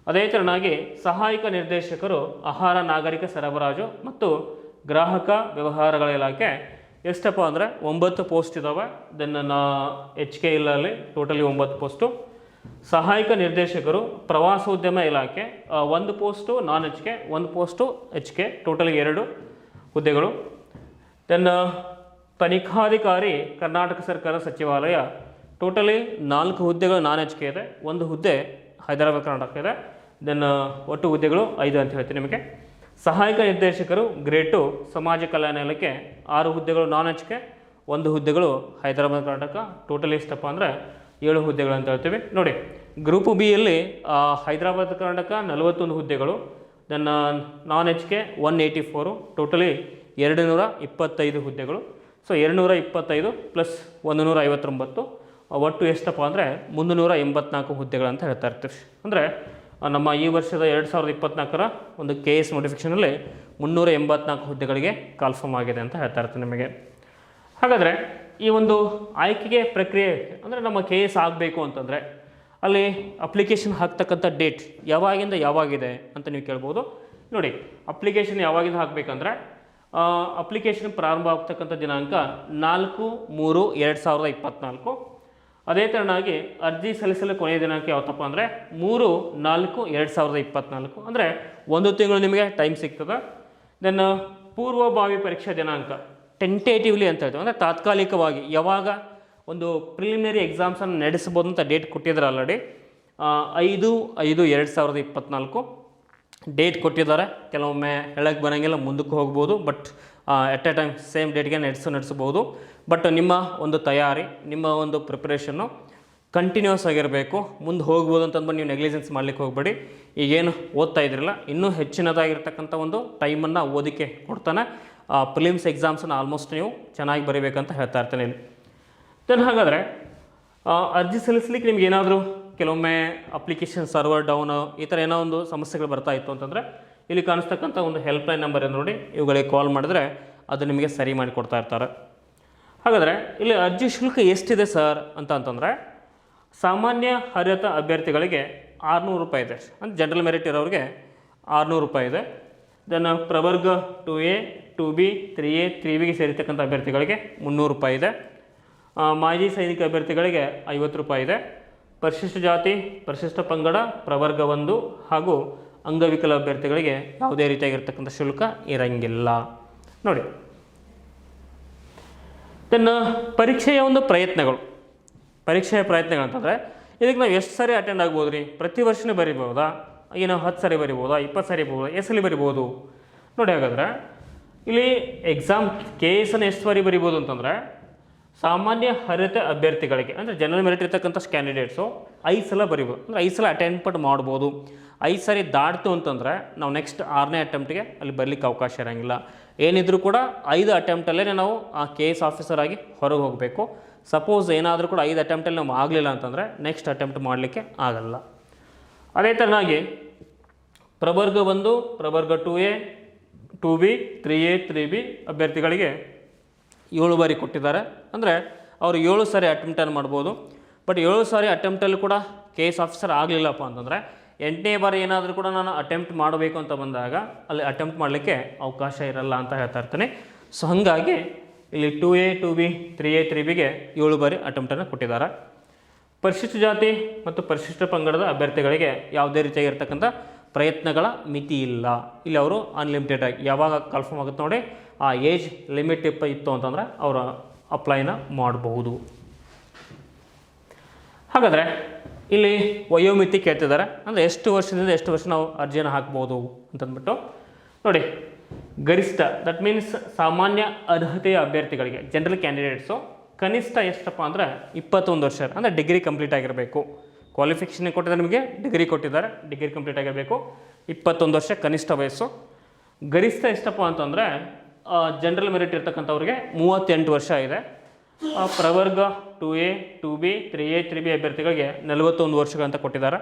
ಅದೇ ಥರನಾಗಿ ಸಹಾಯಕ ನಿರ್ದೇಶಕರು ಆಹಾರ ನಾಗರಿಕ ಸರಬರಾಜು ಮತ್ತು ಗ್ರಾಹಕ ವ್ಯವಹಾರಗಳ ಇಲಾಖೆ ಎಷ್ಟಪ್ಪ ಅಂದರೆ 9 ಪೋಸ್ಟ್ ಇದ್ದಾವೆ. ದೆನ್ HK ಇಲ್ಲ ಅಲ್ಲಿ. Totally 9 post. ಸಹಾಯಕ ನಿರ್ದೇಶಕರು ಪ್ರವಾಸೋದ್ಯಮ ಇಲಾಖೆ 1 ಪೋಸ್ಟು ನಾನ್ HK, 1 ಪೋಸ್ಟು HK, ಟೋಟಲಿ 2 ಹುದ್ದೆಗಳು. ದೆನ್ ತನಿಖಾಧಿಕಾರಿ ಕರ್ನಾಟಕ ಸರ್ಕಾರ ಸಚಿವಾಲಯ, ಟೋಟಲಿ 4 ಹುದ್ದೆಗಳು ನಾನ್ HK ಇದೆ. 1 ಹುದ್ದೆ ಹೈದರಾಬಾದ್ ಕರ್ನಾಟಕ ಇದೆ. ದೆನ್ ಒಟ್ಟು ಹುದ್ದೆಗಳು 5 ಅಂತ ಹೇಳ್ತೀನಿ ನಿಮಗೆ. ಸಹಾಯಕ ನಿರ್ದೇಶಕರು ಗ್ರೇಡ್ 2 ಸಮಾಜ ಕಲ್ಯಾಣ ಇಲಾಖೆ 6 ಹುದ್ದೆಗಳು ನಾನ್ ಹಂಚಿಕೆ, 1 ಹುದ್ದೆಗಳು ಹೈದರಾಬಾದ್ ಕರ್ನಾಟಕ. ಟೋಟಲ್ ಎಷ್ಟಪ್ಪ ಅಂದರೆ 7 ಹುದ್ದೆಗಳು ಅಂತ ಹೇಳ್ತೀವಿ. ನೋಡಿ ಗ್ರೂಪ್ ಬಿ ಯಲ್ಲಿ ಹೈದರಾಬಾದ್ ಕರ್ನಾಟಕ 41 ಹುದ್ದೆಗಳು, ದೆನ್ ನಾನ್ ಹಂಚಿಕೆ 184, ಟೋಟಲಿ 225 ಹುದ್ದೆಗಳು. ಸೊ 225 ಪ್ಲಸ್ 159 ಒಟ್ಟು ಎಷ್ಟಪ್ಪ ಅಂದರೆ 384 ಹುದ್ದೆಗಳು ಅಂತ ಹೇಳ್ತಾ ಇರ್ತೀವಿ. ಅಂದರೆ ನಮ್ಮ ಈ ವರ್ಷದ 2024ರ ಒಂದು KS ನೋಟಿಫಿಕೇಷನಲ್ಲಿ 384 ಹುದ್ದೆಗಳಿಗೆ ಕಾಲ್ಫಾರ್ಮ್ ಆಗಿದೆ ಅಂತ ಹೇಳ್ತಾ ಇರ್ತೀನಿ ನಿಮಗೆ. ಹಾಗಾದರೆ ಈ ಒಂದು ಆಯ್ಕೆಗೆ ಪ್ರಕ್ರಿಯೆ ಅಂದರೆ ನಮ್ಮ KS ಆಗಬೇಕು ಅಂತಂದರೆ ಅಲ್ಲಿ ಅಪ್ಲಿಕೇಶನ್ ಹಾಕ್ತಕ್ಕಂಥ ಡೇಟ್ ಯಾವಾಗಿಂದ ಯಾವಾಗಿದೆ ಅಂತ ನೀವು ಕೇಳ್ಬೋದು. ನೋಡಿ ಅಪ್ಲಿಕೇಶನ್ ಯಾವಾಗಿಂದ ಹಾಕಬೇಕಂದ್ರೆ ಅಪ್ಲಿಕೇಶನ್ ಪ್ರಾರಂಭ ಆಗ್ತಕ್ಕಂಥ ದಿನಾಂಕ 4/3/2024. ಅದೇ ಥರನಾಗಿ ಅರ್ಜಿ ಸಲ್ಲಿಸಲು ಕೊನೆಯ ದಿನಾಂಕ ಯಾವತ್ತಪ್ಪ ಅಂದರೆ 3/4/2024. ಅಂದರೆ 1 ತಿಂಗಳು ನಿಮಗೆ ಟೈಮ್ ಸಿಗ್ತದೆ. ದೆನ್ ಪೂರ್ವಭಾವಿ ಪರೀಕ್ಷಾ ದಿನಾಂಕ ಟೆಂಟೇಟಿವ್ಲಿ ಅಂತ ಹೇಳ್ತೀವಿ, ಅಂದರೆ ತಾತ್ಕಾಲಿಕವಾಗಿ ಯಾವಾಗ ಒಂದು ಪ್ರಿಲಿಮಿನರಿ ಎಕ್ಸಾಮ್ಸನ್ನು ನಡೆಸ್ಬೋದು ಅಂತ ಡೇಟ್ ಕೊಟ್ಟಿದ್ದಾರೆ ಆಲ್ರೆಡಿ. 5/5/2024 ಡೇಟ್ ಕೊಟ್ಟಿದ್ದಾರೆ. ಕೆಲವೊಮ್ಮೆ ಹೇಳಕ್ಕೆ ಬರೋಂಗಿಲ್ಲ, ಮುಂದಕ್ಕೆ ಹೋಗ್ಬೋದು, but at a time same ಡೇಟ್ಗೆ ನಡೆಸ್ಬೋದು. ಬಟ್ ನಿಮ್ಮ ಒಂದು ತಯಾರಿ, ನಿಮ್ಮ ಒಂದು ಪ್ರಿಪ್ರೇಷನ್ನು ಕಂಟಿನ್ಯೂಸ್ ಆಗಿರಬೇಕು. ಮುಂದೆ ಹೋಗ್ಬೋದು ಅಂತಂದ್ಬಿಟ್ಟು ನೀವು ನೆಗ್ಲಿಜೆನ್ಸ್ ಮಾಡಲಿಕ್ಕೆ ಹೋಗಬೇಡಿ. ಈಗೇನು ಓದ್ತಾ ಇದ್ರಿಲ್ಲ, ಇನ್ನೂ ಹೆಚ್ಚಿನದಾಗಿರ್ತಕ್ಕಂಥ ಒಂದು ಟೈಮನ್ನು ಓದಕ್ಕೆ ಕೊಡ್ತಾನೆ. ಪ್ರಿಲಿಮ್ಸ್ ಎಕ್ಸಾಮ್ಸನ್ನು ಆಲ್ಮೋಸ್ಟ್ ನೀವು ಚೆನ್ನಾಗಿ ಬರೀಬೇಕಂತ ಹೇಳ್ತಾ ಇರ್ತಾನೆ ಇಲ್ಲಿ. ದೆನ್ ಹಾಗಾದರೆ ಅರ್ಜಿ ಸಲ್ಲಿಸಲಿಕ್ಕೆ ನಿಮ್ಗೆ ಏನಾದರೂ ಕೆಲವೊಮ್ಮೆ ಅಪ್ಲಿಕೇಶನ್ ಸರ್ವರ್ ಡೌನ್ ಈ ಥರ ಏನೋ ಒಂದು ಸಮಸ್ಯೆಗಳು ಬರ್ತಾ ಇತ್ತು ಅಂತಂದರೆ ಇಲ್ಲಿ ಕಾಣಿಸ್ತಕ್ಕಂಥ ಒಂದು ಹೆಲ್ಪ್ಲೈನ್ ನಂಬರ್ ಇದೆ ನೋಡಿ, ಇವುಗಳಿಗೆ ಕಾಲ್ ಮಾಡಿದ್ರೆ ಅದು ನಿಮಗೆ ಸರಿ ಮಾಡಿ ಕೊಡ್ತಾ ಇರ್ತಾರೆ. ಹಾಗಾದರೆ ಇಲ್ಲಿ ಅರ್ಜಿ ಶುಲ್ಕ ಎಷ್ಟಿದೆ ಸರ್ ಅಂತಂದರೆ ಸಾಮಾನ್ಯ ಅರ್ಹತಾ ಅಭ್ಯರ್ಥಿಗಳಿಗೆ 600 ರೂಪಾಯಿ ಇದೆ. ಅಂದರೆ ಜನರಲ್ ಮೆರಿಟ್ ಇರೋರಿಗೆ 600 ರೂಪಾಯಿ ಇದೆ. ದೆನ್ ಪ್ರವರ್ಗ 2A 2B 3A 3Bಗೆ ಸೇರಿರ್ತಕ್ಕಂಥ ಅಭ್ಯರ್ಥಿಗಳಿಗೆ 300 ರೂಪಾಯಿ ಇದೆ. ಮಾಜಿ ಸೈನಿಕ ಅಭ್ಯರ್ಥಿಗಳಿಗೆ 50 ರೂಪಾಯಿ ಇದೆ. ಪರಿಶಿಷ್ಟ ಜಾತಿ, ಪರಿಶಿಷ್ಟ ಪಂಗಡ, ಪ್ರವರ್ಗ 1 ಹಾಗೂ ಅಂಗವಿಕಲ ಅಭ್ಯರ್ಥಿಗಳಿಗೆ ಯಾವುದೇ ರೀತಿಯಾಗಿರ್ತಕ್ಕಂಥ ಶುಲ್ಕ ಇರಂಗಿಲ್ಲ ನೋಡಿ. ದೆನ್ ಪರೀಕ್ಷೆಯ ಒಂದು ಪ್ರಯತ್ನಗಳು ಅಂತಂದರೆ ಇದಕ್ಕೆ ನಾವು ಎಷ್ಟು ಸಾರಿ ಅಟೆಂಡ್ ಆಗ್ಬೋದು ರೀ? ಪ್ರತಿ ವರ್ಷವೇ ಬರಿಬೋದಾ? ಏನೋ 10 ಸಾರಿ ಬರಿಬೋದಾ? 20 ಸಾರಿ ಬರಿಬೋದಾ? ಎಷ್ಟು ಸಲ ಬರಿಬೋದು ನೋಡಿ. ಹಾಗಾದರೆ ಇಲ್ಲಿ ಎಕ್ಸಾಮ್ KSನ್ನು ಎಷ್ಟು ಸಾರಿ ಬರಿಬೋದು ಅಂತಂದರೆ ಸಾಮಾನ್ಯ ಅರ್ಹತೆ ಅಭ್ಯರ್ಥಿಗಳಿಗೆ ಅಂದರೆ ಜನರಲ್ ಮೆರಿಟ್ ಇರ್ತಕ್ಕಂಥ ಕ್ಯಾಂಡಿಡೇಟ್ಸು 5 ಸಲ ಬರಿಬೋದು. ಅಂದರೆ 5 ಸಲ ಅಟೆಂಪ್ಟ್ ಮಾಡ್ಬೋದು. 5 ಸಾರಿ ದಾಟ್ತು ಅಂತಂದರೆ ನಾವು ನೆಕ್ಸ್ಟ್ 6ನೇ ಅಟೆಂಪ್ಟ್ಗೆ ಅಲ್ಲಿ ಬರಲಿಕ್ಕೆ ಅವಕಾಶ ಇರೋಂಗಿಲ್ಲ. ಏನಿದ್ರು ಕೂಡ 5 ಅಟೆಂಪ್ಟಲ್ಲೇ ನಾವು ಆ KS ಆಫೀಸರ್ ಆಗಿ ಹೊರಗೆ ಹೋಗಬೇಕು. ಸಪೋಸ್ ಏನಾದರೂ ಕೂಡ 5 ಅಟೆಂಪ್ಟಲ್ಲಿ ನಾವು ಆಗಲಿಲ್ಲ ಅಂತಂದರೆ ನೆಕ್ಸ್ಟ್ ಅಟೆಂಪ್ಟ್ ಮಾಡಲಿಕ್ಕೆ ಆಗಲ್ಲ. ಅದೇ ಥರನಾಗಿ ಪ್ರವರ್ಗ 1, ಪ್ರವರ್ಗ 2A 2B 3A 3B ಅಭ್ಯರ್ಥಿಗಳಿಗೆ 7 ಬಾರಿ ಕೊಟ್ಟಿದ್ದಾರೆ. ಅಂದರೆ ಅವರು 7 ಸಾರಿ ಅಟೆಂಪ್ಟನ್ನು ಮಾಡ್ಬೋದು. ಬಟ್ 7 ಸಾರಿ ಅಟೆಂಪ್ಟಲ್ಲಿ ಕೂಡ KS ಆಫೀಸರ್ ಆಗಲಿಲ್ಲಪ್ಪ ಅಂತಂದರೆ 8ನೇ ಬಾರಿ ಏನಾದರೂ ಕೂಡ ನಾನು ಅಟೆಂಪ್ಟ್ ಮಾಡಬೇಕು ಅಂತ ಬಂದಾಗ ಅಲ್ಲಿ ಅಟೆಂಪ್ಟ್ ಮಾಡಲಿಕ್ಕೆ ಅವಕಾಶ ಇರಲ್ಲ ಅಂತ ಹೇಳ್ತಾ ಇರ್ತೀನಿ. ಸೊ ಹಾಗಾಗಿ ಇಲ್ಲಿ 2A 2B 3A 3Bಗೆ 7 ಬಾರಿ ಅಟೆಂಪ್ಟನ್ನು ಕೊಟ್ಟಿದ್ದಾರೆ. ಪರಿಶಿಷ್ಟ ಜಾತಿ ಮತ್ತು ಪರಿಶಿಷ್ಟ ಪಂಗಡದ ಅಭ್ಯರ್ಥಿಗಳಿಗೆ ಯಾವುದೇ ರೀತಿಯಾಗಿರ್ತಕ್ಕಂಥ ಪ್ರಯತ್ನಗಳ ಮಿತಿ ಇಲ್ಲ. ಇಲ್ಲಿ ಅವರು ಅನ್ಲಿಮಿಟೆಡ್ ಆಗಿ ಯಾವಾಗ ಕನ್ಫರ್ಮ್ ಆಗುತ್ತೆ ನೋಡಿ, ಆ ಏಜ್ ಲಿಮಿಟ್ ಇತ್ತು ಅಂತಂದರೆ ಅವರು ಅಪ್ಲೈನ ಮಾಡಬಹುದು. ಹಾಗಾದರೆ ಇಲ್ಲಿ ವಯೋಮಿತಿ ಕೇಳ್ತಿದ್ದಾರೆ. ಅಂದರೆ ಎಷ್ಟು ವರ್ಷದಿಂದ ಎಷ್ಟು ವರ್ಷ ನಾವು ಅರ್ಜಿಯನ್ನು ಹಾಕ್ಬೋದು ಅಂತಂದ್ಬಿಟ್ಟು ನೋಡಿ. ಗರಿಷ್ಠ ದಟ್ ಮೀನ್ಸ್ ಸಾಮಾನ್ಯ ಅರ್ಹತೆಯ ಅಭ್ಯರ್ಥಿಗಳಿಗೆ ಜನರಲ್ ಕ್ಯಾಂಡಿಡೇಟ್ಸು ಕನಿಷ್ಠ ಎಷ್ಟಪ್ಪ ಅಂದರೆ 21 ವರ್ಷ, ಅಂದರೆ ಡಿಗ್ರಿ ಕಂಪ್ಲೀಟ್ ಆಗಿರಬೇಕು. ಕ್ವಾಲಿಫಿಕೇಷನ್ ಕೊಟ್ಟಿದ್ದಾರೆ ನಿಮಗೆ, ಡಿಗ್ರಿ ಕೊಟ್ಟಿದ್ದಾರೆ, ಡಿಗ್ರಿ ಕಂಪ್ಲೀಟ್ ಆಗಿರಬೇಕು. 21 ವರ್ಷ ಕನಿಷ್ಠ ವಯಸ್ಸು. ಗರಿಷ್ಠ ಎಷ್ಟಪ್ಪ ಅಂತಂದರೆ ಜನರಲ್ ಮೆರಿಟ್ ಇರ್ತಕ್ಕಂಥವ್ರಿಗೆ 38 ವರ್ಷ ಇದೆ. ಪ್ರವರ್ಗ 2A 2B 3A 3B ಅಭ್ಯರ್ಥಿಗಳಿಗೆ 41 ವರ್ಷಗಳಂತ ಕೊಟ್ಟಿದ್ದಾರೆ.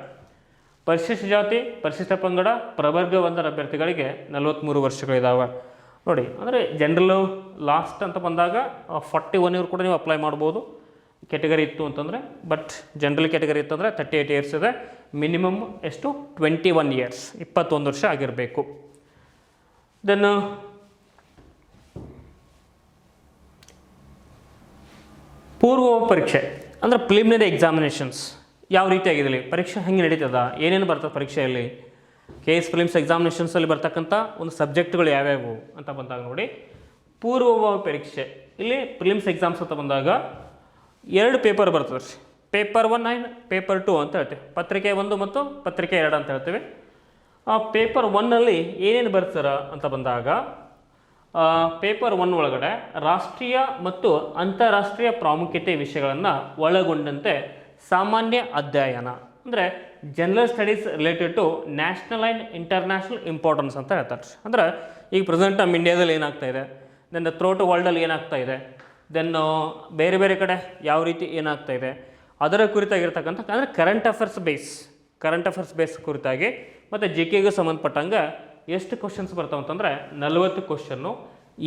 ಪರಿಶಿಷ್ಟ ಜಾತಿ, ಪರಿಶಿಷ್ಟ ಪಂಗಡ, ಪ್ರವರ್ಗ 1 ಅಭ್ಯರ್ಥಿಗಳಿಗೆ 43 ವರ್ಷಗಳಿದ್ದಾವೆ ನೋಡಿ. ಅಂದರೆ ಜನರಲ್ ಲಾಸ್ಟ್ ಅಂತ ಬಂದಾಗ 41 ಇಯರ್ ಕೂಡ ನೀವು ಅಪ್ಲೈ ಮಾಡ್ಬೋದು ಕೆಟಗರಿ ಇತ್ತು ಅಂತಂದರೆ. ಬಟ್ ಜನರಲ್ ಕ್ಯಾಟಗರಿ ಇತ್ತಂದರೆ 38 ಇಯರ್ಸ್ ಇದೆ. ಮಿನಿಮಮ್ ಎಷ್ಟು 21 ಇಯರ್ಸ್ 21 ವರ್ಷ ಆಗಿರಬೇಕು. ದೆನ್ ಪೂರ್ವ ಪರೀಕ್ಷೆ ಅಂದರೆ ಪ್ರಿಲಿಮಿನರಿ ಎಕ್ಸಾಮಿನೇಷನ್ಸ್ ಯಾವ ರೀತಿಯಾಗಿದೆ, ಪರೀಕ್ಷೆ ಹೆಂಗೆ ನಡೀತದ, ಏನೇನು ಬರ್ತದೆ ಪರೀಕ್ಷೆಯಲ್ಲಿ, KS ಪ್ರಿಲಿಮ್ಸ್ ಎಕ್ಸಾಮಿನೇಷನ್ಸಲ್ಲಿ ಬರ್ತಕ್ಕಂಥ ಒಂದು ಸಬ್ಜೆಕ್ಟ್ಗಳು ಯಾವ್ಯಾವು ಅಂತ ಬಂದಾಗ ನೋಡಿ. ಪೂರ್ವಭಾವಿ ಪರೀಕ್ಷೆ ಇಲ್ಲಿ ಪ್ರಿಲಿಮ್ಸ್ ಎಕ್ಸಾಮ್ಸ್ ಅಂತ ಬಂದಾಗ 2 ಪೇಪರ್ ಬರ್ತದೆ ರೀ. ಪೇಪರ್ 1 ಆ್ಯಂಡ್ ಪೇಪರ್ 2 ಅಂತ ಹೇಳ್ತೀವಿ. ಪತ್ರಿಕೆ 1 ಮತ್ತು ಪತ್ರಿಕೆ 2 ಅಂತ ಹೇಳ್ತೀವಿ. ಪೇಪರ್ ಒನ್ನಲ್ಲಿ ಏನೇನು ಬರ್ತಾರ ಅಂತ ಬಂದಾಗ ಪೇಪರ್ ಒನ್ ಒಳಗಡೆ ರಾಷ್ಟ್ರೀಯ ಮತ್ತು ಅಂತಾರಾಷ್ಟ್ರೀಯ ಪ್ರಾಮುಖ್ಯತೆ ವಿಷಯಗಳನ್ನು ಒಳಗೊಂಡಂತೆ ಸಾಮಾನ್ಯ ಅಧ್ಯಯನ ಅಂದರೆ general studies related to national and international importance ಅಂತ ಹೇಳ್ತಾರೆ. ಅಂದರೆ ಈಗ ಪ್ರೆಸೆಂಟ್ ನಮ್ಮ ಇಂಡಿಯಾದಲ್ಲಿ ಏನಾಗ್ತಾ ಇದೆ, ದೆನ್ ಥ್ರೋಟ್ ವರ್ಲ್ಡಲ್ಲಿ ಏನಾಗ್ತಾ ಇದೆ, ದೆನ್ ಬೇರೆ ಬೇರೆ ಕಡೆ ಯಾವ ರೀತಿ ಏನಾಗ್ತಾ ಇದೆ ಅದರ ಕುರಿತಾಗಿರ್ತಕ್ಕಂಥ ಅಂದರೆ ಕರೆಂಟ್ ಅಫೇರ್ಸ್ ಬೇಸ್ ಕುರಿತಾಗಿ ಮತ್ತು ಜಿ ಕೆಗೆ ಸಂಬಂಧಪಟ್ಟಂಗೆ ಎಷ್ಟು ಕ್ವಶನ್ಸ್ ಬರ್ತಾವೆ ಅಂತಂದರೆ 40 question.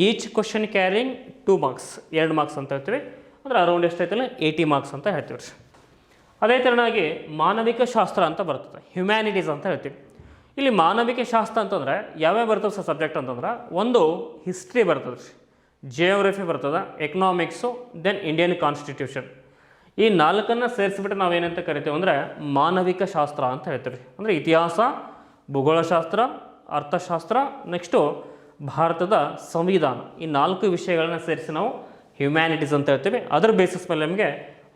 Each question carrying 2 marks, 2 marks ಅಂತ ಹೇಳ್ತೀವಿ. ಅಂದರೆ ಅರೌಂಡ್ ಎಷ್ಟೈತಲ್ಲ 80 ಮಾರ್ಕ್ಸ್ ಅಂತ ಹೇಳ್ತೀವಿ ರೀ. ಅದೇ ಥರನಾಗಿ ಮಾನವಿಕ ಶಾಸ್ತ್ರ ಅಂತ ಬರ್ತದೆ, ಹ್ಯುಮ್ಯಾನಿಟೀಸ್ ಅಂತ ಹೇಳ್ತೀವಿ. ಇಲ್ಲಿ ಮಾನವಿಕ ಶಾಸ್ತ್ರ ಅಂತಂದರೆ ಯಾವ್ಯಾವ ಬರ್ತವೆ ಸಬ್ಜೆಕ್ಟ್ ಅಂತಂದ್ರೆ, ಒಂದು ಹಿಸ್ಟ್ರಿ ಬರ್ತದೆ ರೀ, ಜಿಯೋಗ್ರಫಿ ಬರ್ತದೆ, ಎಕನಾಮಿಕ್ಸು, ದೆನ್ ಇಂಡಿಯನ್ ಕಾನ್ಸ್ಟಿಟ್ಯೂಷನ್. ಈ 4 ಸೇರಿಸ್ಬಿಟ್ಟು ನಾವೇನಂತ ಕರಿತೀವಿ ಅಂದರೆ ಮಾನವಿಕ ಶಾಸ್ತ್ರ ಅಂತ ಹೇಳ್ತೀವಿ. ಅಂದರೆ ಇತಿಹಾಸ, ಭೂಗೋಳಶಾಸ್ತ್ರ, ಅರ್ಥಶಾಸ್ತ್ರ, ನೆಕ್ಸ್ಟು ಭಾರತದ ಸಂವಿಧಾನ, ಈ 4 ವಿಷಯಗಳನ್ನ ಸೇರಿಸಿ ನಾವು ಹ್ಯುಮ್ಯಾನಿಟೀಸ್ ಅಂತ ಹೇಳ್ತೀವಿ. ಅದರ ಬೇಸಿಸ್ ಮೇಲೆ ನಮಗೆ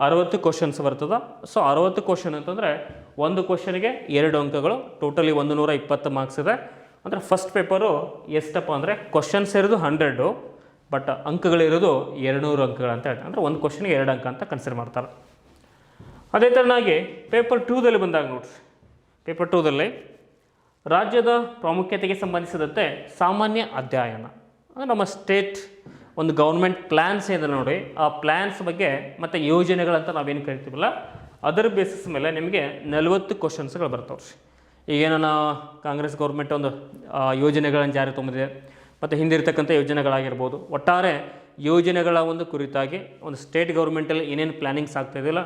60 ಕ್ವಶನ್ಸ್ ಬರ್ತದೆ. ಸೊ 60 ಕ್ವಶನ್ ಅಂತಂದರೆ ಒಂದು ಕ್ವಶನ್ಗೆ 2 ಅಂಕಗಳು, ಟೋಟಲಿ 120 ಮಾರ್ಕ್ಸ್ ಇದೆ. ಅಂದರೆ ಫಸ್ಟ್ ಪೇಪರು ಎಷ್ಟಪ್ಪ ಅಂದರೆ ಕ್ವಶನ್ಸ್ ಇರೋದು 100, ಬಟ್ ಅಂಕಗಳಿರೋದು 200 ಅಂಕಗಳು ಅಂತ ಹೇಳ್ತಾರೆ. ಅಂದರೆ ಒಂದು ಕ್ವಶನ್ಗೆ 2 ಅಂಕ ಅಂತ ಕನ್ಸಿಡರ್ ಮಾಡ್ತಾರೆ. ಅದೇ ಥರನಾಗಿ ಪೇಪರ್ 2ದಲ್ಲಿ ಬಂದಾಗ ನೋಡ್ರಿ, ಪೇಪರ್ 2ದಲ್ಲಿ ರಾಜ್ಯದ ಪ್ರಾಮುಖ್ಯತೆಗೆ ಸಂಬಂಧಿಸಿದಂತೆ ಸಾಮಾನ್ಯ ಅಧ್ಯಯನ ಅಂದರೆ ನಮ್ಮ ಸ್ಟೇಟ್ ಒಂದು ಗೌರ್ಮೆಂಟ್ ಪ್ಲ್ಯಾನ್ಸ್ ಇದೆ ನೋಡಿ, ಆ ಪ್ಲ್ಯಾನ್ಸ್ ಬಗ್ಗೆ ಮತ್ತು ಯೋಜನೆಗಳಂತ ನಾವೇನು ಕರಿತೀವಲ್ಲ ಅದರ ಬೇಸಿಸ್ ಮೇಲೆ ನಿಮಗೆ 40 ಕ್ವಶನ್ಸ್ಗಳು ಬರ್ತಾವೆ ರೀ. ಈಗೇನ ಕಾಂಗ್ರೆಸ್ ಗೌರ್ಮೆಂಟ್ ಒಂದು ಯೋಜನೆಗಳನ್ನು ಜಾರಿ ತಂದಿದೆ ಮತ್ತು ಹಿಂದಿರ್ತಕ್ಕಂಥ ಯೋಜನೆಗಳಾಗಿರ್ಬೋದು, ಒಟ್ಟಾರೆ ಯೋಜನೆಗಳ ಒಂದು ಕುರಿತಾಗಿ ಒಂದು ಸ್ಟೇಟ್ ಗೌರ್ಮೆಂಟಲ್ಲಿ ಏನೇನು ಪ್ಲ್ಯಾನಿಂಗ್ಸ್ ಆಗ್ತಾಯಿದೆಯಲ್ಲ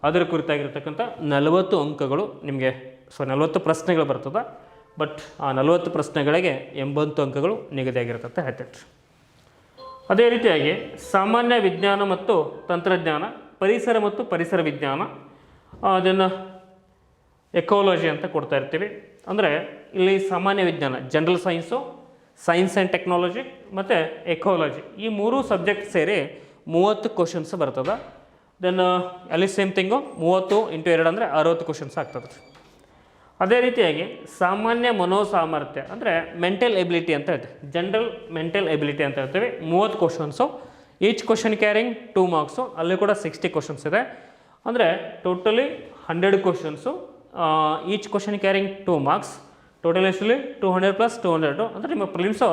ಅದರ ಕುರಿತಾಗಿರ್ತಕ್ಕಂಥ 40 ಅಂಕಗಳು ನಿಮಗೆ 40 ಪ್ರಶ್ನೆಗಳು ಬರ್ತದೆ. ಬಟ್ ಆ 40 ಪ್ರಶ್ನೆಗಳಿಗೆ 80 ಅಂಕಗಳು ನಿಗದಿಯಾಗಿರ್ತಂತ ಹೇಳ್ತೈತೆ. ಅದೇ ರೀತಿಯಾಗಿ ಸಾಮಾನ್ಯ ವಿಜ್ಞಾನ ಮತ್ತು ತಂತ್ರಜ್ಞಾನ, ಪರಿಸರ ಮತ್ತು ಪರಿಸರ ವಿಜ್ಞಾನ, ಅದನ್ನು ಎಕೋಲಜಿ ಅಂತ ಕೊಡ್ತಾ ಇರ್ತೀವಿ. ಅಂದರೆ ಇಲ್ಲಿ ಸಾಮಾನ್ಯ ವಿಜ್ಞಾನ general science, science and technology ಮತ್ತು ಎಕೋಲಜಿ, ಈ 3 ಸಬ್ಜೆಕ್ಟ್ ಸೇರಿ 30 ಕ್ವಶನ್ಸ್ ಬರ್ತದೆ. ದೆನ್ ಅಲ್ಲಿ ಸೇಮ್ ಥಿಂಗು 30 × 2 ಅಂದರೆ 60 ಕ್ವಶನ್ಸ್ ಆಗ್ತದೆ. ಅದೇ ರೀತಿಯಾಗಿ ಸಾಮಾನ್ಯ ಮನೋಸಾಮರ್ಥ್ಯ ಅಂದರೆ ಮೆಂಟಲ್ ಎಬಿಲಿಟಿ ಅಂತ ಹೇಳ್ತೀವಿ, ಜನರಲ್ ಮೆಂಟಲ್ ಎಬಿಲಿಟಿ ಅಂತ ಹೇಳ್ತೀವಿ. 30 questions, each question carrying 2 marks, ಅಲ್ಲಿ ಕೂಡ 60 ಕ್ವಶನ್ಸ್ ಇದೆ. ಅಂದರೆ totally 100 questions, each question carrying 2 marks, total ಎಷ್ಟಲ್ಲಿ 200 + 200. ಅಂದರೆ ನಿಮ್ಮ ಪ್ರಿಲಿಮ್ಸು